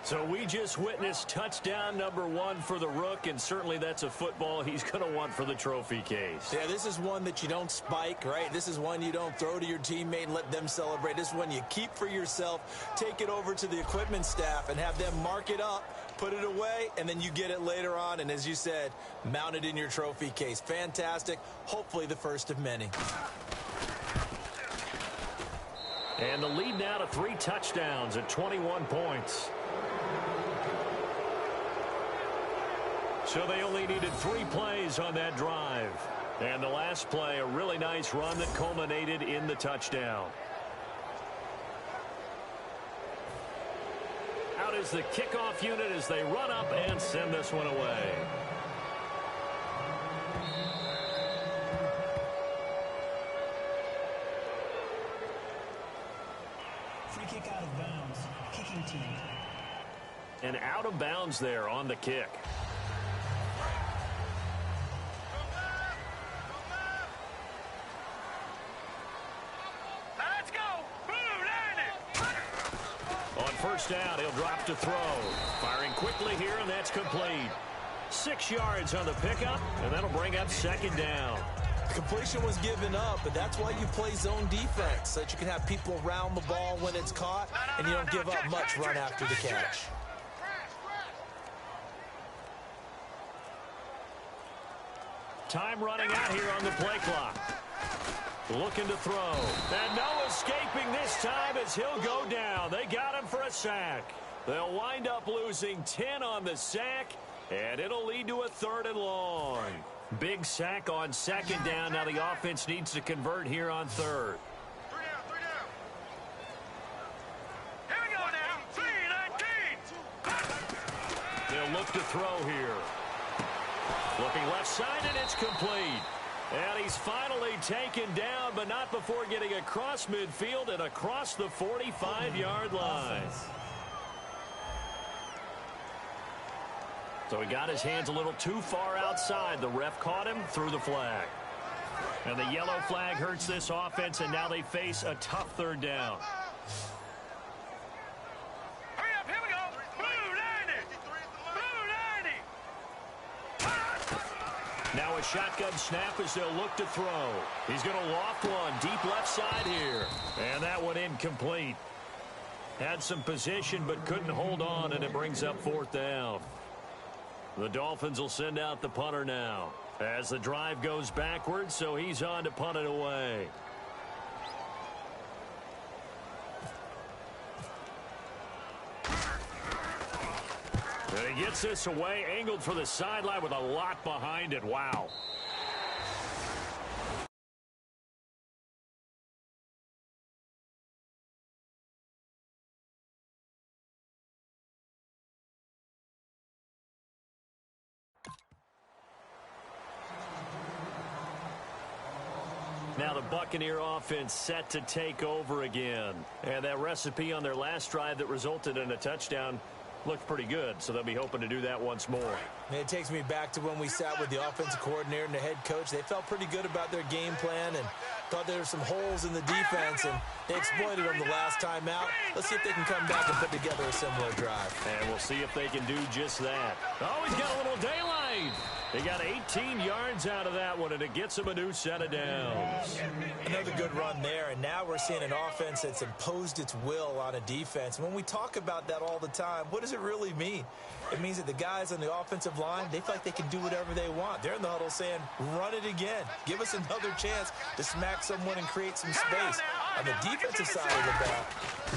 So we just witnessed touchdown number 1 for the Rook, and certainly that's a football he's going to want for the trophy case. Yeah, this is one that you don't spike, right? This is one you don't throw to your teammate and let them celebrate. This is one you keep for yourself, take it over to the equipment staff and have them mark it up, put it away, and then you get it later on, and as you said, mount it in your trophy case. Fantastic. Hopefully the first of many. And the lead now to 3 touchdowns at 21 points. So they only needed 3 plays on that drive. And the last play, a really nice run that culminated in the touchdown. Out is the kickoff unit as they run up and send this one away. Free kick out of bounds. Kicking team. And out of bounds there on the kick. Let's go. On first down, he'll drop to throw. Firing quickly here, and that's complete. 6 yards on the pickup, and that'll bring up second down. Completion was given up, but that's why you play zone defense, so that you can have people around the ball when it's caught, and you don't give up much run after the catch. Time running out here on the play clock. Looking to throw. And no escaping this time as he'll go down. They got him for a sack. They'll wind up losing 10 on the sack, and it'll lead to a 3rd and long. Big sack on second down. Now the offense needs to convert here on 3rd. 3 down. Here we go now. 3-19. They'll look to throw here. Looking left side, and it's complete. And he's finally taken down, but not before getting across midfield and across the 45-yard line. So he got his hands a little too far outside. The ref caught him, threw the flag. And the yellow flag hurts this offense, and now they face a tough 3rd down. Hurry up, here we go. Blue 90. Now a shotgun snap as they'll look to throw. He's going to loft one deep left side here. And that one incomplete. Had some position but couldn't hold on, and it brings up 4th down. The Dolphins will send out the punter now as the drive goes backwards, so he's on to punt it away. And he gets this away, angled for the sideline with a lot behind it. Wow. Now the Buccaneer offense set to take over again. And that recipe on their last drive that resulted in a touchdown looked pretty good, so they'll be hoping to do that once more. And it takes me back to when we sat with the offensive coordinator and the head coach. They felt pretty good about their game plan and thought there were some holes in the defense, and they exploited them the last time out. Let's see if they can come back and put together a similar drive. And we'll see if they can do just that. Oh, he's got a little daylight. He got 18 yards out of that one, and it gets him a new set of downs. Another good run there, and now we're seeing an offense that's imposed its will on a defense. And when we talk about that all the time, what does it really mean? It means that the guys on the offensive line, they feel like they can do whatever they want. They're in the huddle saying, run it again. Give us another chance to smack someone and create some space. On the defensive side of the ball,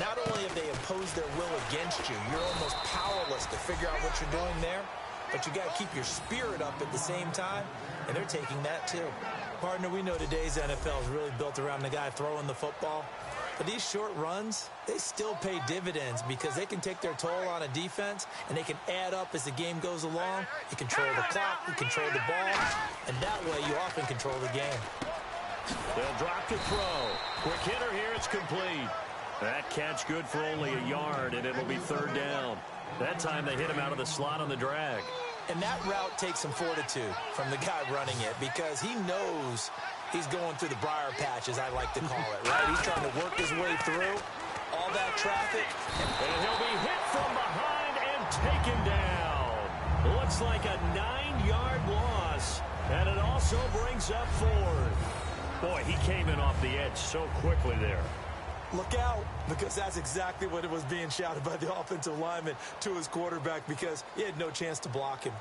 not only have they imposed their will against you, you're almost powerless to figure out what you're doing there, but you got to keep your spirit up at the same time, and they're taking that too. Partner, we know today's NFL is really built around the guy throwing the football, but these short runs, they still pay dividends because they can take their toll on a defense, and they can add up as the game goes along. You control the clock, you control the ball, and that way you often control the game. They'll drop to throw. Quick hitter here, it's complete. That catch good for only a yard, and it'll be third down. That time they hit him out of the slot on the drag. And that route takes some fortitude from the guy running it because he knows he's going through the briar patch, as I like to call it, right? He's trying to work his way through all that traffic. And he'll be hit from behind and taken down. Looks like a 9-yard loss, and it also brings up fourth. Boy, he came in off the edge so quickly there. Look out, because that's exactly what it was being shouted by the offensive lineman to his quarterback because he had no chance to block him.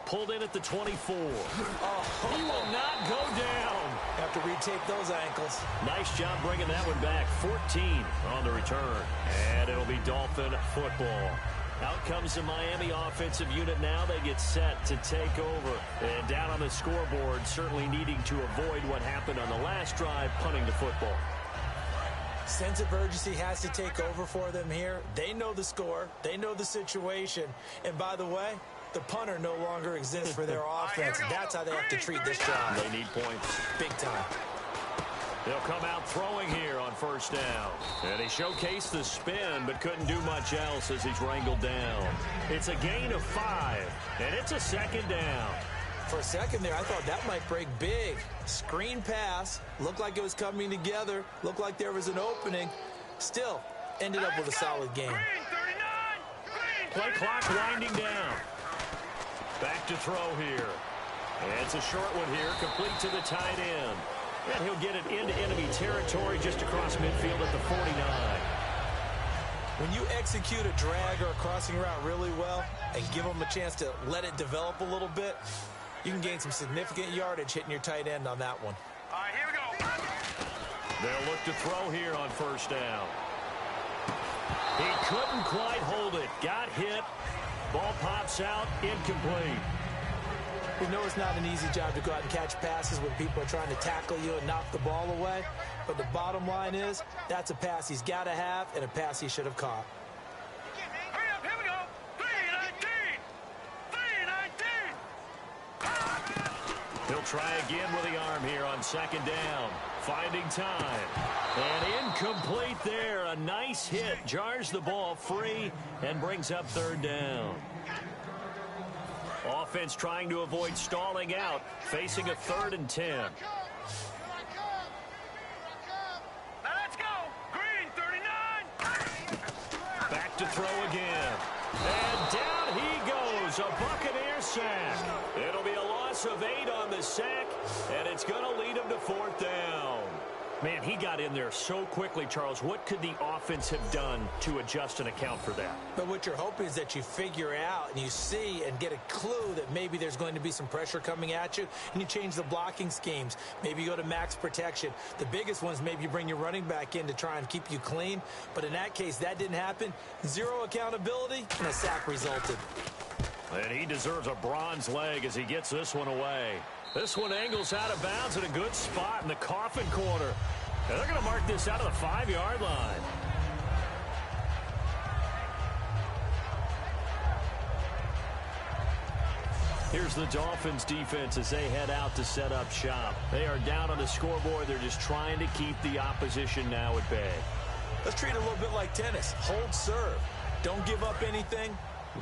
Pulled in at the 24. Oh, he will not go down. Have to retake those ankles. Nice job bringing that one back. 14 on the return. And it'll be Dolphin football. Out comes the Miami offensive unit now. They get set to take over. And down on the scoreboard, certainly needing to avoid what happened on the last drive, punting the football. Sense of urgency has to take over for them here. They know the score. They know the situation. And by the way, the punter no longer exists for their offense. That's how they have to treat this drive. They need points. Big time. They'll come out throwing here on first down. And he showcased the spin, but couldn't do much else as he's wrangled down. It's a gain of 5, and it's a second down. For a second there, I thought that might break big. Screen pass. Looked like it was coming together. Looked like there was an opening. Still, ended up with a solid game. Play clock winding down. Back to throw here. And it's a short one here, complete to the tight end. And he'll get it into enemy territory just across midfield at the 49. When you execute a drag or a crossing route really well and give them a chance to let it develop a little bit, you can gain some significant yardage hitting your tight end on that one. All right, here we go. They'll look to throw here on first down. He couldn't quite hold it. Got hit. Ball pops out. Incomplete. We know it's not an easy job to go out and catch passes when people are trying to tackle you and knock the ball away. But the bottom line is, that's a pass he's got to have and a pass he should have caught. Hurry up, here we go. 3-19. 3-19. He'll try again with the arm here on second down. Finding time. And incomplete there. A nice hit. Jars the ball free and brings up third down. Offense trying to avoid stalling out, facing a 3rd and 10. Now let's go. Green, 39. Back to throw again. And down he goes. A Buccaneer sack. It'll be a loss of 8 on the sack, and it's going to lead him to 4th down. Man, he got in there so quickly, Charles. What could the offense have done to adjust and account for that? But what you're hoping is that you figure out and you see and get a clue that maybe there's going to be some pressure coming at you, and you change the blocking schemes. Maybe you go to max protection. The biggest one is maybe you bring your running back in to try and keep you clean. But in that case, that didn't happen. Zero accountability, and a sack resulted. And he deserves a bronze leg as he gets this one away. This one angles out of bounds at a good spot in the coffin corner. And they're going to mark this out of the 5-yard line. Here's the Dolphins defense as they head out to set up shop. They are down on the scoreboard. They're just trying to keep the opposition now at bay. Let's treat it a little bit like tennis. Hold serve. Don't give up anything.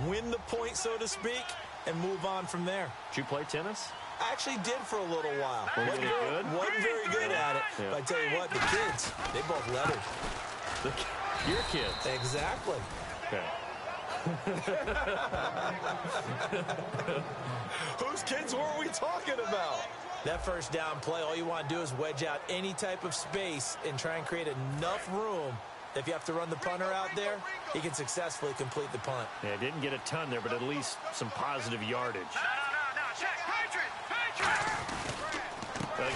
Win the point, so to speak, and move on from there. Did you play tennis? I actually did for a little while. Wasn't very good at it. Yeah. But I tell you what, the kids, they both lettered. Your kids? Exactly. Okay. Whose kids were we talking about? That first down play, all you want to do is wedge out any type of space and try and create enough room. If you have to run the punter out there, he can successfully complete the punt. Yeah, didn't get a ton there, but at least some positive yardage. No, check. Patriot!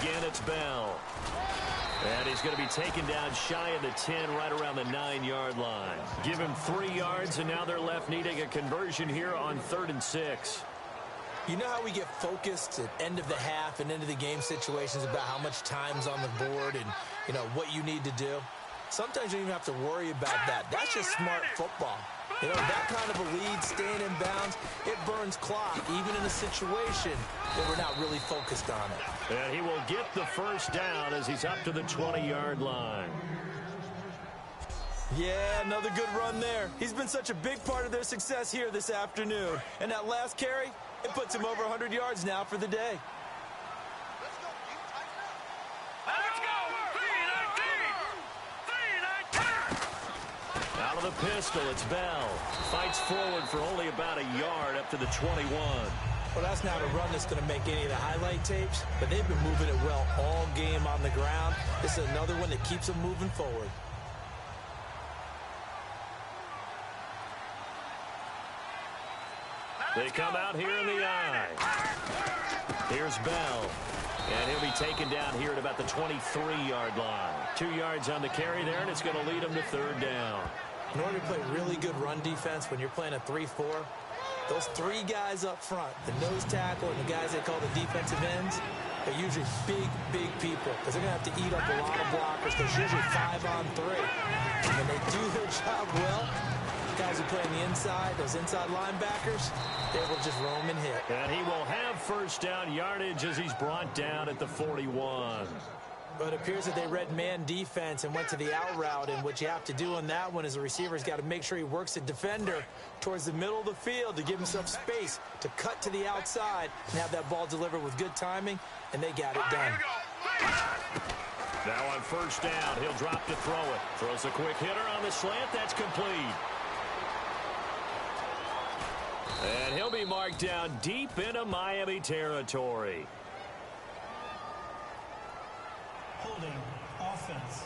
Again, it's Bell. And he's going to be taken down shy of the 10, right around the 9-yard line. Give him 3 yards, and now they're left needing a conversion here on 3rd and 6. You know how we get focused at end of the half and into the game situations about how much time's on the board and, you know, what you need to do? Sometimes you don't even have to worry about that. That's just smart football. You know, that kind of a lead, staying in bounds, it burns clock, even in a situation that we're not really focused on it. And he will get the first down as he's up to the 20-yard line. Yeah, another good run there. He's been such a big part of their success here this afternoon. And that last carry, it puts him over 100 yards now for the day. Let's go! 3-19! Out of the pistol, it's Bell. Fights forward for only about a yard up to the 21. Well, that's not a run that's going to make any of the highlight tapes, but they've been moving it well all game on the ground. This is another one that keeps them moving forward. They come out here in the eye. Here's Bell. And he'll be taken down here at about the 23-yard line. 2 yards on the carry there, and it's going to lead him to 3rd down. In order to play really good run defense when you're playing a 3-4, those 3 guys up front, the nose tackle and the guys they call the defensive ends, they're usually big people because they're going to have to eat up a lot of blockers because usually 5 on 3. And when they do their job well, guys who play on the inside, those inside linebackers, they will just roam and hit. And he will have first down yardage as he's brought down at the 41. But it appears that they read man defense and went to the out route, and what you have to do on that one is the receiver's got to make sure he works the defender towards the middle of the field to give himself space to cut to the outside and have that ball delivered with good timing, and they got it done. Now on first down, he'll drop to throw it. Throws a quick hitter on the slant. That's complete. And he'll be marked down deep into Miami territory. Holding offense.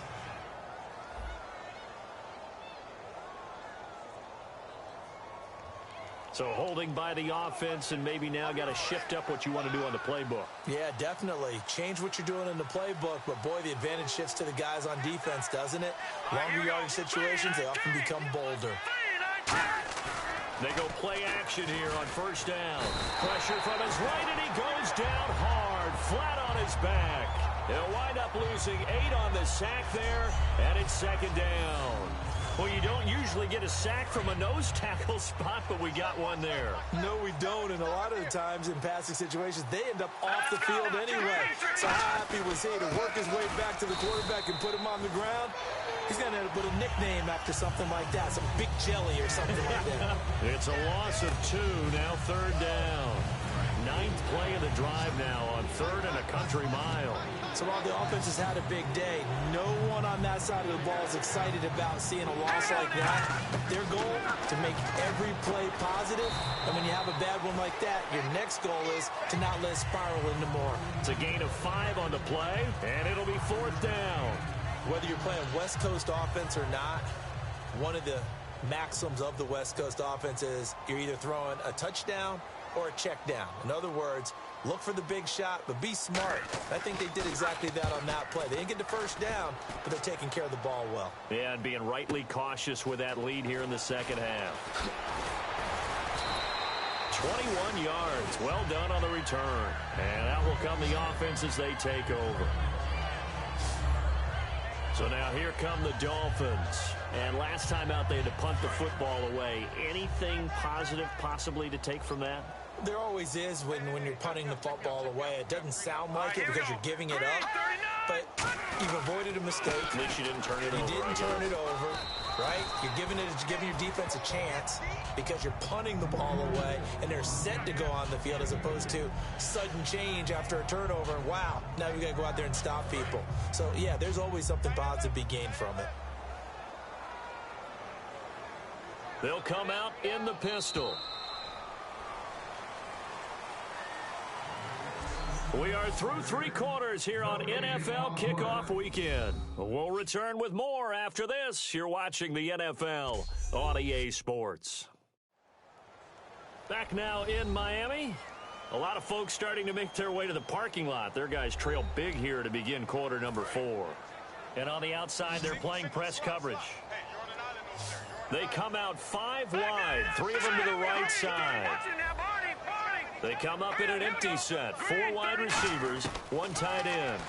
So holding by the offense, and maybe now got to shift up what you want to do on the playbook. Yeah, definitely. Change what you're doing in the playbook, but boy, the advantage shifts to the guys on defense, doesn't it? Longer yardage situations, they often become bolder. They go play action here on first down. Pressure from his right, and he goes down hard, flat on his back. He'll wind up losing 8 on the sack there, and it's 2nd down. Well, you don't usually get a sack from a nose tackle spot, but we got one there. No, we don't, and a lot of the times in passing situations, they end up off the field anyway. So how happy was he to work his way back to the quarterback and put him on the ground? He's going to end up with a nickname after something like that, some Big Jelly or something like that. It's a loss of 2, now 3rd down. 9th play of the drive now on 3rd and a country mile. So while the offense has had a big day, no one on that side of the ball is excited about seeing a loss like that. Their goal, to make every play positive, and when you have a bad one like that, your next goal is to not let it spiral into more. It's a gain of 5 on the play, and it'll be 4th down. Whether you're playing West Coast offense or not, one of the maxims of the West Coast offense is you're either throwing a touchdown or a check down. In other words, look for the big shot, but be smart. I think they did exactly that on that play. They didn't get the first down, but they're taking care of the ball well. Yeah, and being rightly cautious with that lead here in the second half. 21 yards. Well done on the return. And out will come the offense as they take over. So now here come the Dolphins. And last time out, they had to punt the football away. Anything positive possibly to take from that? There always is when you're punting the football away. It doesn't sound like it because you're giving it up, but you've avoided a mistake. At least you didn't turn it over. You didn't turn it over, right? You're giving your defense a chance because you're punting the ball away, and they're set to go on the field as opposed to sudden change after a turnover. And wow, now you got to go out there and stop people. So, yeah, there's always something positive to be gained from it. They'll come out in the pistol. We are through 3 quarters here on NFL Kickoff Weekend. We'll return with more after this. You're watching the NFL on EA Sports. Back now in Miami. A lot of folks starting to make their way to the parking lot. Their guys trail big here to begin quarter number 4. And on the outside, they're playing press coverage. They come out 5 wide, 3 of them to the right side. They come up in an empty set. 4 wide receivers, 1 tight end.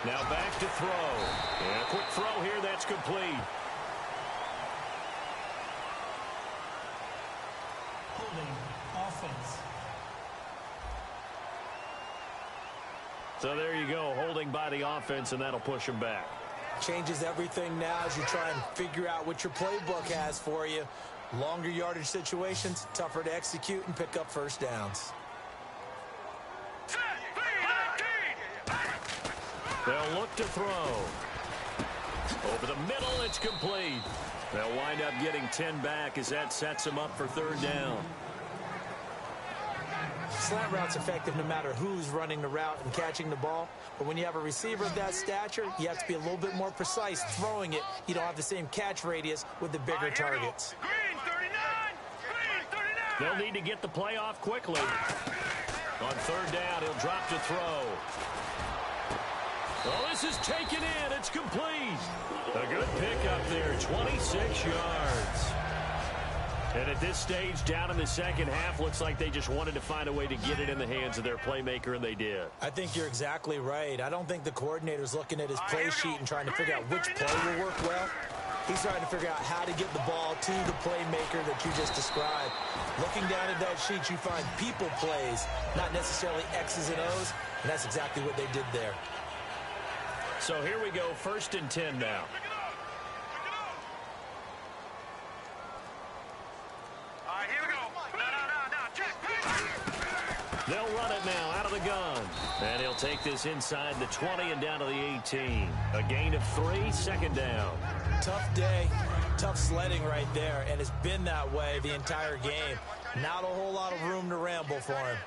Now back to throw. And a quick throw here, that's complete. Holding offense. So there you go, holding by the offense, and that'll push them back. Changes everything now as you try and figure out what your playbook has for you. Longer yardage situations, tougher to execute and pick up first downs. They'll look to throw. Over the middle, it's complete. They'll wind up getting 10 back as that sets them up for 3rd down. Slant route's effective no matter who's running the route and catching the ball. But when you have a receiver of that stature, you have to be a little bit more precise throwing it. You don't have the same catch radius with the bigger targets. They'll need to get the play off quickly. On 3rd down, he'll drop to throw. Well, this is taken in. It's complete. A good pickup there, 26 yards. And at this stage, down in the second half, looks like they just wanted to find a way to get it in the hands of their playmaker, and they did. I think you're exactly right. I don't think the coordinator's looking at his play sheet and trying to figure out which play will work well. He's trying to figure out how to get the ball to the playmaker that you just described. Looking down at that sheet, you find people plays, not necessarily X's and O's, and that's exactly what they did there. So here we go, 1st and 10 now. They'll run it now out of the gun. And he'll take this inside the 20 and down to the 18. A gain of 3, 2nd down. Tough day, tough sledding right there, and it's been that way the entire game. Not a whole lot of room to ramble for him.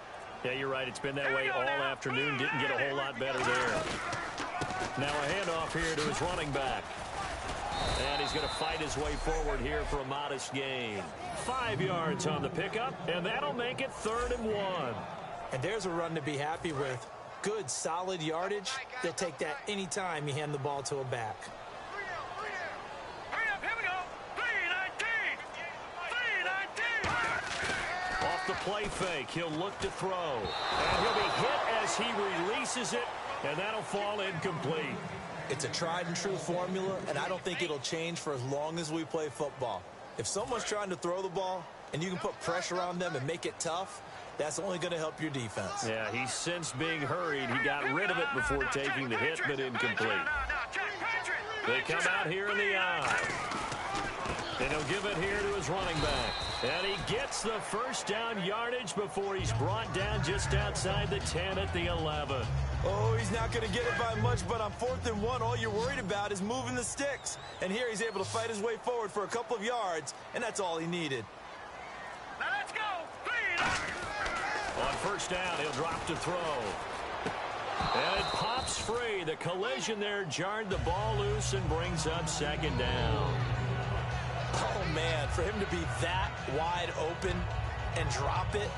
Yeah, you're right. It's been that way all afternoon. Didn't get a whole lot better there. Now a handoff here to his running back. And he's going to fight his way forward here for a modest gain. 5 yards on the pickup, and that'll make it 3rd and 1. And there's a run to be happy with. Good, solid yardage. They'll take that any time you hand the ball to a back. Off the play fake, he'll look to throw. And he'll be hit as he releases it, and that'll fall incomplete. It's a tried-and-true formula, and I don't think it'll change for as long as we play football. If someone's trying to throw the ball, and you can put pressure on them and make it tough, that's only going to help your defense. Yeah, he's since being hurried. He got rid of it before taking the hit, but incomplete. They come out here in the eye. And he'll give it here to his running back. And he gets the first down yardage before he's brought down just outside the 10 at the 11. Oh, he's not going to get it by much, but on 4th and 1, all you're worried about is moving the sticks. And here he's able to fight his way forward for a couple of yards, and that's all he needed. Now let's go. On first down, he'll drop to throw. And it pops free. The collision there jarred the ball loose and brings up second down. Oh, man, for him to be that wide open and drop it.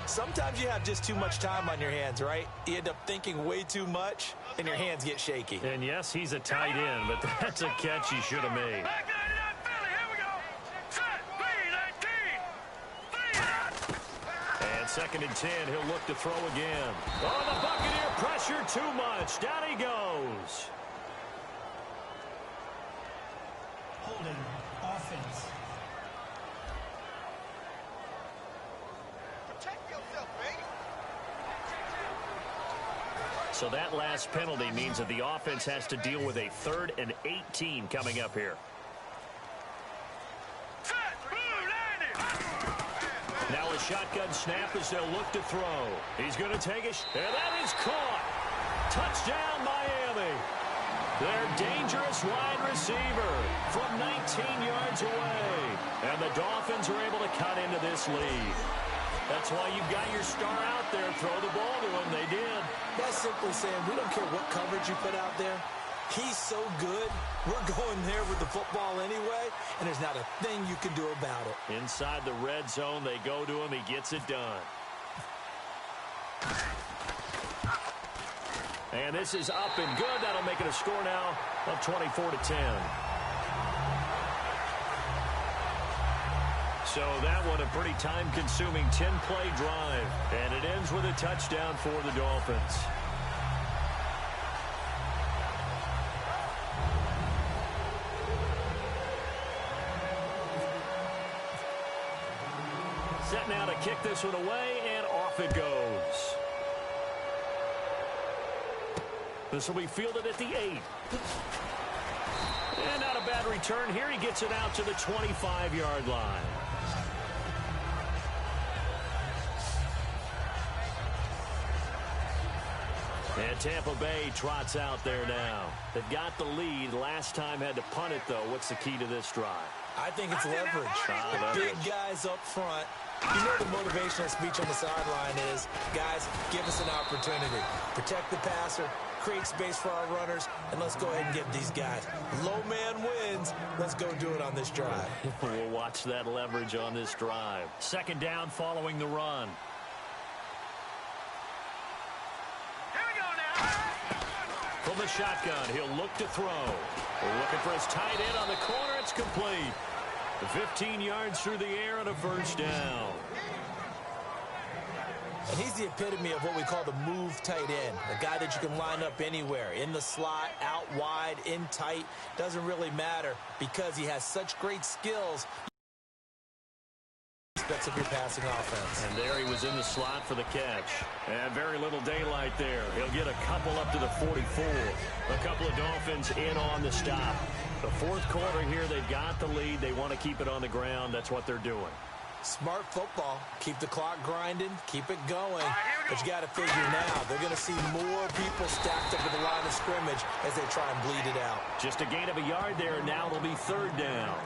Sometimes you have just too much time on your hands, right? You end up thinking way too much, and your hands get shaky. And, yes, he's a tight end, but that's a catch he should have made. Back out of that Philly. Here we go. Set. Lead, 18. And 2nd and 10, he'll look to throw again. Oh, the Buccaneer pressure too much. Down he goes. Holding offense. Protect yourself, baby. So that last penalty means that the offense has to deal with a 3rd and 18 coming up here. Set. Blue, landing. Now a shotgun snap as they'll look to throw. He's going to take it, and that is caught. Touchdown, Miami. Their dangerous wide receiver from 19 yards away. And the Dolphins are able to cut into this lead. That's why you've got your star out there. Throw the ball to him. They did. That's simply saying we don't care what coverage you put out there. He's so good. We're going there with the football anyway, and there's not a thing you can do about it. Inside the red zone, they go to him. He gets it done. And this is up and good. That'll make it a score now of 24-10. So that one a pretty time-consuming 10-play drive. And it ends with a touchdown for the Dolphins. Set now to kick this one away, and off it goes. This will be fielded at the 8. And not a bad return here. He gets it out to the 25-yard line. And Tampa Bay trots out there now. They've got the lead. Last time had to punt it, though. What's the key to this drive? I think it's leverage. The big guys up front. You know the motivational speech on the sideline is, guys, give us an opportunity. Protect the passer, create space for our runners, and let's go ahead and get these guys. Low man wins. Let's go do it on this drive. We'll watch that leverage on this drive. 2nd down following the run. Here we go now. From the shotgun, he'll look to throw. We're looking for his tight end on the corner. It's complete. 15 yards through the air and a first down. And he's the epitome of what we call the move tight end. A guy that you can line up anywhere. In the slot, out wide, in tight. Doesn't really matter because he has such great skills. Aspects of your passing offense. And there he was in the slot for the catch. And very little daylight there. He'll get a couple up to the 44. A couple of Dolphins in on the stop. The 4th quarter here, they've got the lead. They want to keep it on the ground. That's what they're doing. Smart football. Keep the clock grinding. Keep it going. But you got to figure now, they're going to see more people stacked up at the line of scrimmage as they try and bleed it out. Just a gain of a yard there. Now it'll be 3rd down.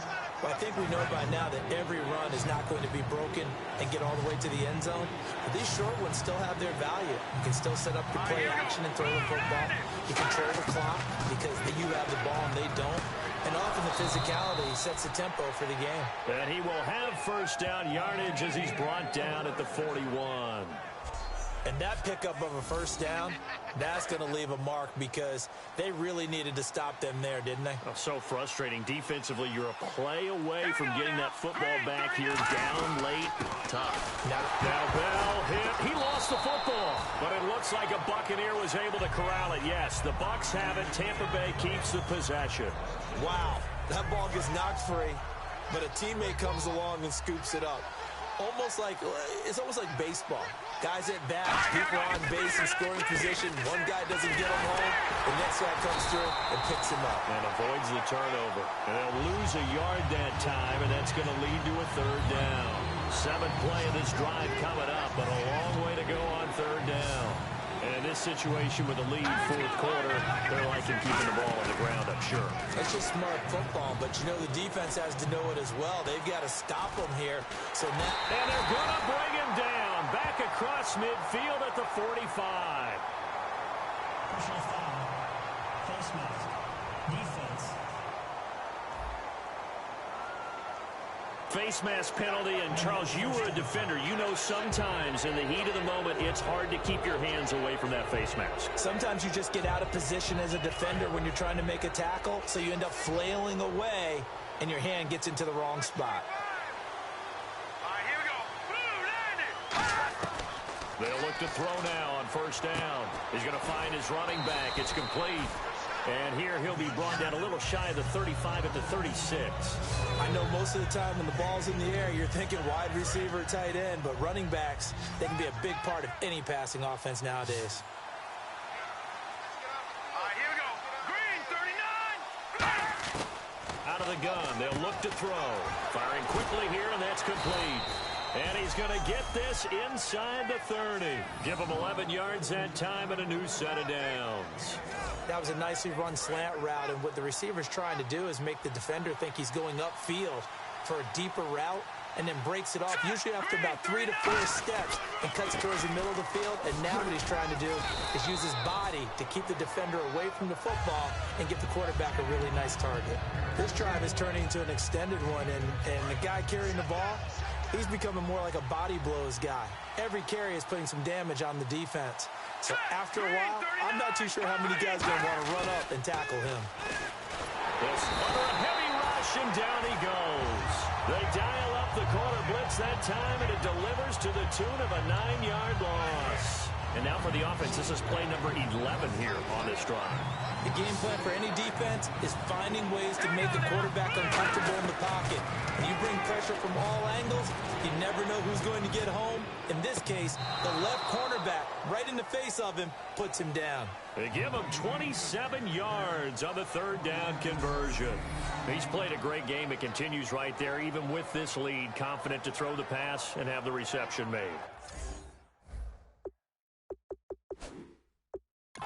Well, I think we know by now that every run is not going to be broken and get all the way to the end zone. But these short ones still have their value. You can still set up your play action and throw the football. You control the clock because you have the ball and they don't. And often the physicality sets the tempo for the game. And he will have first down yardage as he's brought down at the 41. And that pickup of a first down, that's going to leave a mark because they really needed to stop them there, didn't they? Oh, so frustrating. Defensively, you're a play away from getting that football back here. Down late. Tough. Now Bell hit. He lost the football, but it looks like a Buccaneer was able to corral it. Yes, the Bucs have it. Tampa Bay keeps the possession. Wow, that ball gets knocked free, but a teammate comes along and scoops it up. almost like baseball. Guys at bat, people on base in scoring position. One guy doesn't get him home. The next guy comes through and picks him up. And avoids the turnover. And they'll lose a yard that time, and that's going to lead to a third down. 7th play of this drive coming up, but a long way to go on third down. And in this situation with a lead, 4th quarter, they're liking keeping the ball on the ground, I'm sure. That's just smart football, but you know the defense has to know it as well. They've got to stop them here. So now, and they're going to bring him down. Back across midfield at the 45. Personal foul. Face mask. Defense. Face mask penalty, and Charles, you were a defender. You know sometimes in the heat of the moment, it's hard to keep your hands away from that face mask. Sometimes you just get out of position as a defender when you're trying to make a tackle, so you end up flailing away, and your hand gets into the wrong spot. All right, here we go. Blue, landed. They'll look to throw now on first down. He's going to find his running back. It's complete. And here he'll be brought down a little shy of the 35 at the 36. I know most of the time when the ball's in the air, you're thinking wide receiver, tight end, but running backs, they can be a big part of any passing offense nowadays. All right, here we go. Green, 39. Out of the gun, they'll look to throw. Firing quickly here, and that's complete. And he's going to get this inside the 30. Give him 11 yards that time and a new set of downs. That was a nicely run slant route, and what the receiver's trying to do is make the defender think he's going upfield for a deeper route, and then breaks it off, usually after about 3 to 4 steps, and cuts towards the middle of the field. And now what he's trying to do is use his body to keep the defender away from the football and give the quarterback a really nice target. This drive is turning into an extended one, and the guy carrying the ball, he's becoming more like a body blows guy. Every carry is putting some damage on the defense. So after a while, I'm not too sure how many guys are going to want to run up and tackle him. This under a heavy rush, and down he goes. They dial up the corner blitz that time, and it delivers to the tune of a 9-yard loss. And now for the offense, this is play number 11 here on this drive. The game plan for any defense is finding ways to make the quarterback uncomfortable in the pocket. When you bring pressure from all angles, you never know who's going to get home. In this case, the left cornerback, right in the face of him, puts him down. They give him 27 yards on the third down conversion. He's played a great game. It continues right there, even with this lead, confident to throw the pass and have the reception made.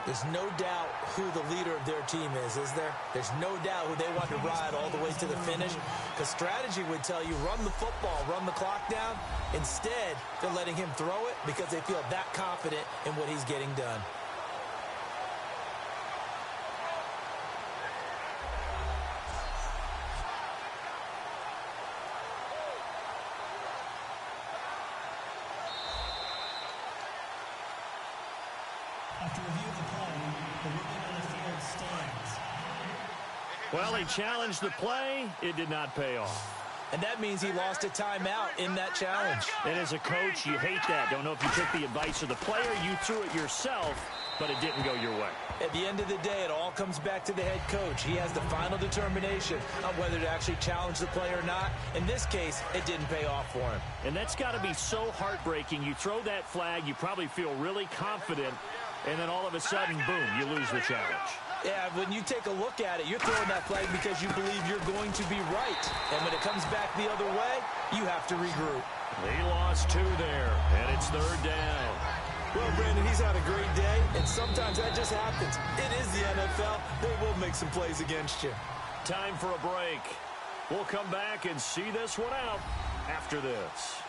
There's no doubt who the leader of their team is there? There's no doubt who they want to ride all the way to the finish. Because strategy would tell you run the football, run the clock down. Instead, they're letting him throw it because they feel that confident in what he's getting done. After review of the play, the ruling on the field stands. Well, he challenged the play. It did not pay off. And that means he lost a timeout in that challenge. And as a coach, you hate that. Don't know if you took the advice of the player, you threw it yourself, but it didn't go your way. At the end of the day, it all comes back to the head coach. He has the final determination on whether to actually challenge the play or not. In this case, it didn't pay off for him. And that's got to be so heartbreaking. You throw that flag, you probably feel really confident, and then all of a sudden, boom, you lose the challenge. Yeah, when you take a look at it, you're throwing that flag because you believe you're going to be right. And when it comes back the other way, you have to regroup. He lost 2 there, and it's third down. Well, Brandon, he's had a great day, and sometimes that just happens. It is the NFL. They will make some plays against you. Time for a break. We'll come back and see this one out after this.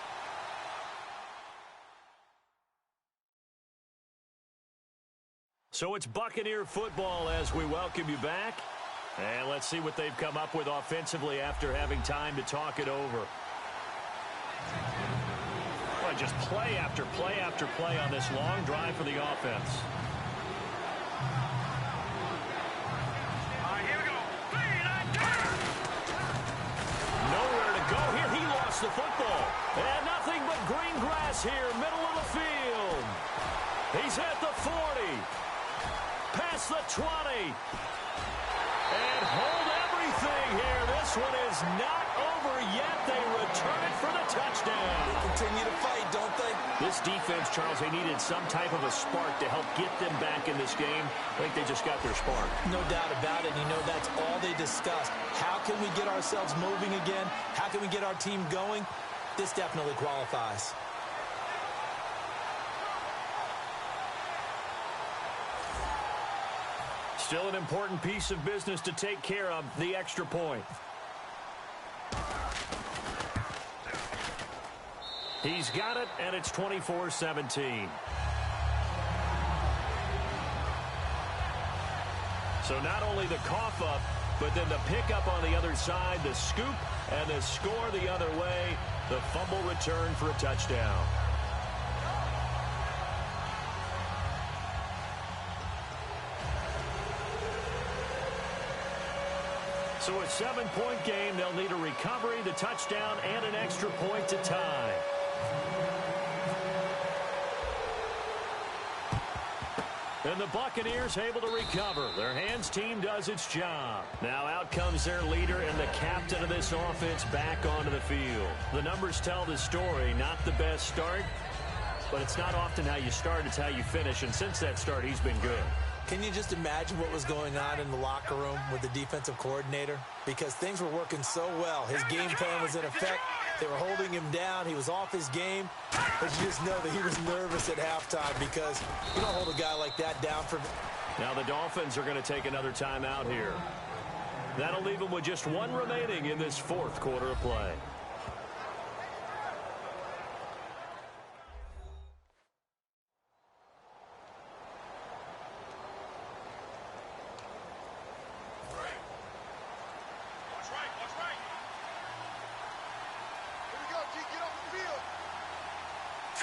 So it's Buccaneer football as we welcome you back. And let's see what they've come up with offensively after having time to talk it over. Well, just play after play after play on this long drive for the offense. All right, here we go. Nowhere to go here. He lost the football. And nothing but green grass here, middle of the field. He's at the 40. Past the 20. And hold everything here. this one is not over yet. They return it for the touchdown. They continue to fight, don't they? This defense, Charles, they needed some type of a spark to help get them back in this game. I think they just got their spark. No doubt about it. You know, that's all they discussed. How can we get ourselves moving again? How can we get our team going? This definitely qualifies. Still an important piece of business to take care of, the extra point. He's got it, and it's 24-17. So not only the cough up, but then the pickup on the other side, the scoop, and the score the other way. The fumble return for a touchdown. So a 7-point game, they'll need a recovery, the touchdown, and an extra point to tie. And the Buccaneers able to recover. Their hands team does its job. Now out comes their leader and the captain of this offense back onto the field. The numbers tell the story. Not the best start, but it's not often how you start, it's how you finish. And since that start, he's been good. Can you just imagine what was going on in the locker room with the defensive coordinator? Because things were working so well. His game plan was in effect. They were holding him down. He was off his game. But you just know that he was nervous at halftime because you don't hold a guy like that down for... Now the Dolphins are going to take another timeout here. That'll leave them with just one remaining in this fourth quarter of play.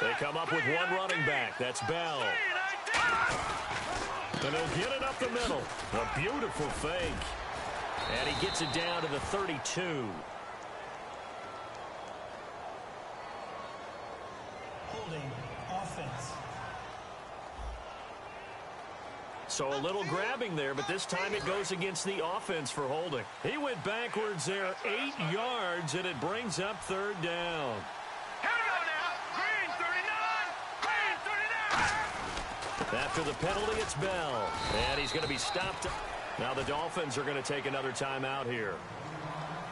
They come up with one running back. That's Bell. And he'll get it up the middle. A beautiful fake. And he gets it down to the 32. Holding offense. So a little grabbing there, but this time it goes against the offense for holding. He went backwards there 8 yards, and it brings up third down. After the penalty, it's Bell. And he's going to be stopped. Now the Dolphins are going to take another timeout here.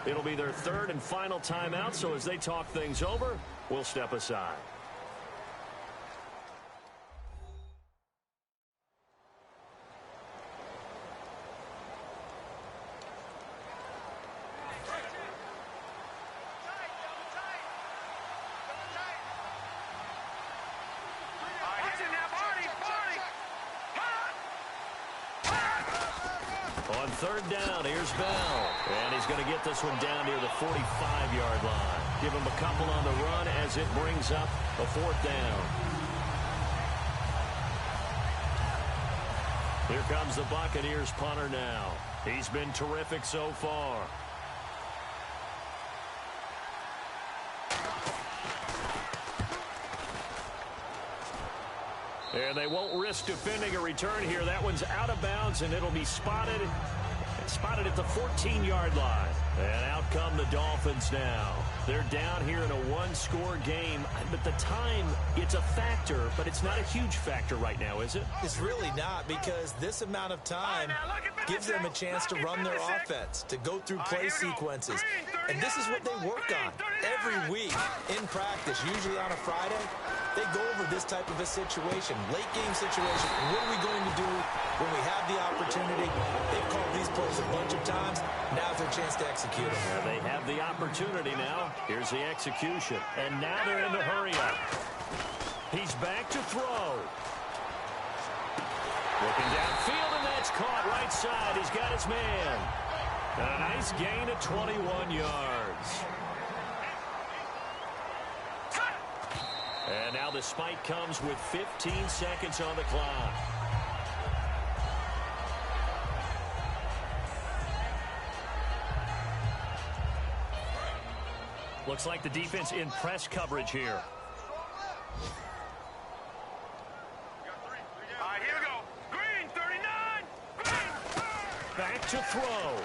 It'll be their third and final timeout, so as they talk things over, we'll step aside. On third down, here's Bell. And he's going to get this one down near the 45-yard line. Give him a couple on the run as it brings up a fourth down. Here comes the Buccaneers punter now. He's been terrific so far. And they won't risk defending a return here. That one's out of bounds, and it'll be spotted at the 14-yard line. And out come the Dolphins now. They're down here in a one-score game, but the time, it's a factor, but it's not a huge factor right now, is it? It's really not, because this amount of time gives them a chance to run their offense, to go through play sequences. And this is what they work on every week in practice, usually on a Friday. They go over this type of a situation, late game situation. What are we going to do when we have the opportunity? They've called these plays a bunch of times. Now's their chance to execute them. Yeah, they have the opportunity now. Here's the execution. And now they're in the hurry up. He's back to throw. Looking downfield, and that's caught right side. He's got his man. And a nice gain of 21 yards. And now the spike comes with 15 seconds on the clock. Looks like the defense in press coverage here. All right, here we go. Green, 39. Green. Back to throw.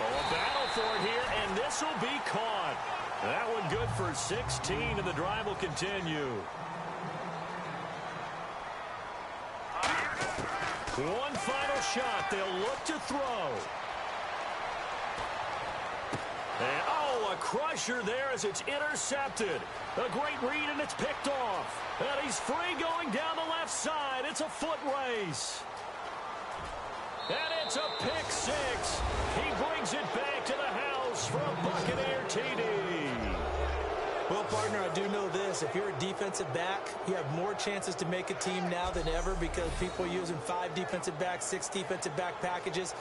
Oh, a battle for it here, and this will be caught. That one good for 16, and the drive will continue. One final shot. They'll look to throw. And, oh, a crusher there as it's intercepted. A great read, and it's picked off. And he's free going down the left side. It's a foot race. And it's a pick six. He brings it back to the house for a Buccaneer TD. Well, partner, I do know this. If you're a defensive back, you have more chances to make a team now than ever because people are using 5 defensive backs, 6 defensive back packages.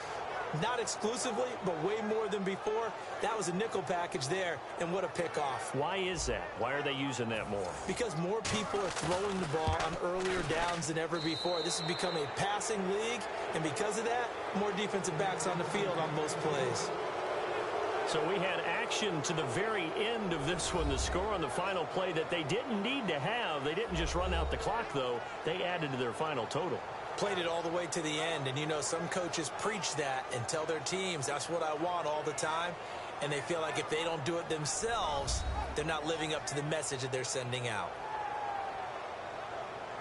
Not exclusively, but way more than before. That was a nickel package there, and what a pickoff. Why is that? Why are they using that more? Because more people are throwing the ball on earlier downs than ever before. This has become a passing league, and because of that, more defensive backs on the field on most plays. So we had action to the very end of this one, the score on the final play that they didn't need to have. They didn't just run out the clock, though. They added to their final total. Played it all the way to the end, and you know some coaches preach that and tell their teams that's what I want all the time, and they feel like if they don't do it themselves, they're not living up to the message that they're sending out.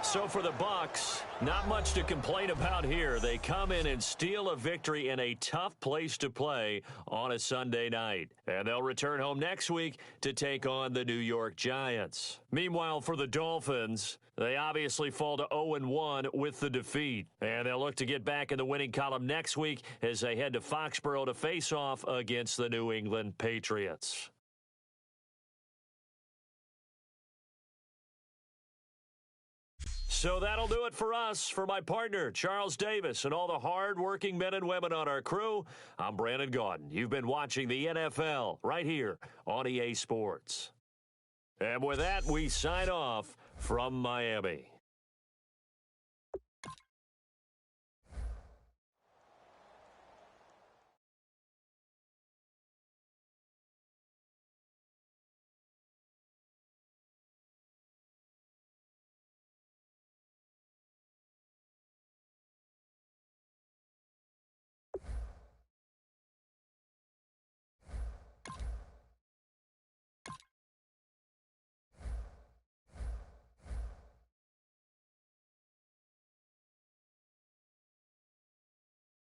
So for the Bucs, not much to complain about here. They come in and steal a victory in a tough place to play on a Sunday night. And they'll return home next week to take on the New York Giants. Meanwhile, for the Dolphins, they obviously fall to 0-1 with the defeat. And they'll look to get back in the winning column next week as they head to Foxborough to face off against the New England Patriots. So that'll do it for us. For my partner, Charles Davis, and all the hard-working men and women on our crew, I'm Brandon Gaudin. You've been watching the NFL right here on EA Sports. And with that, we sign off from Miami.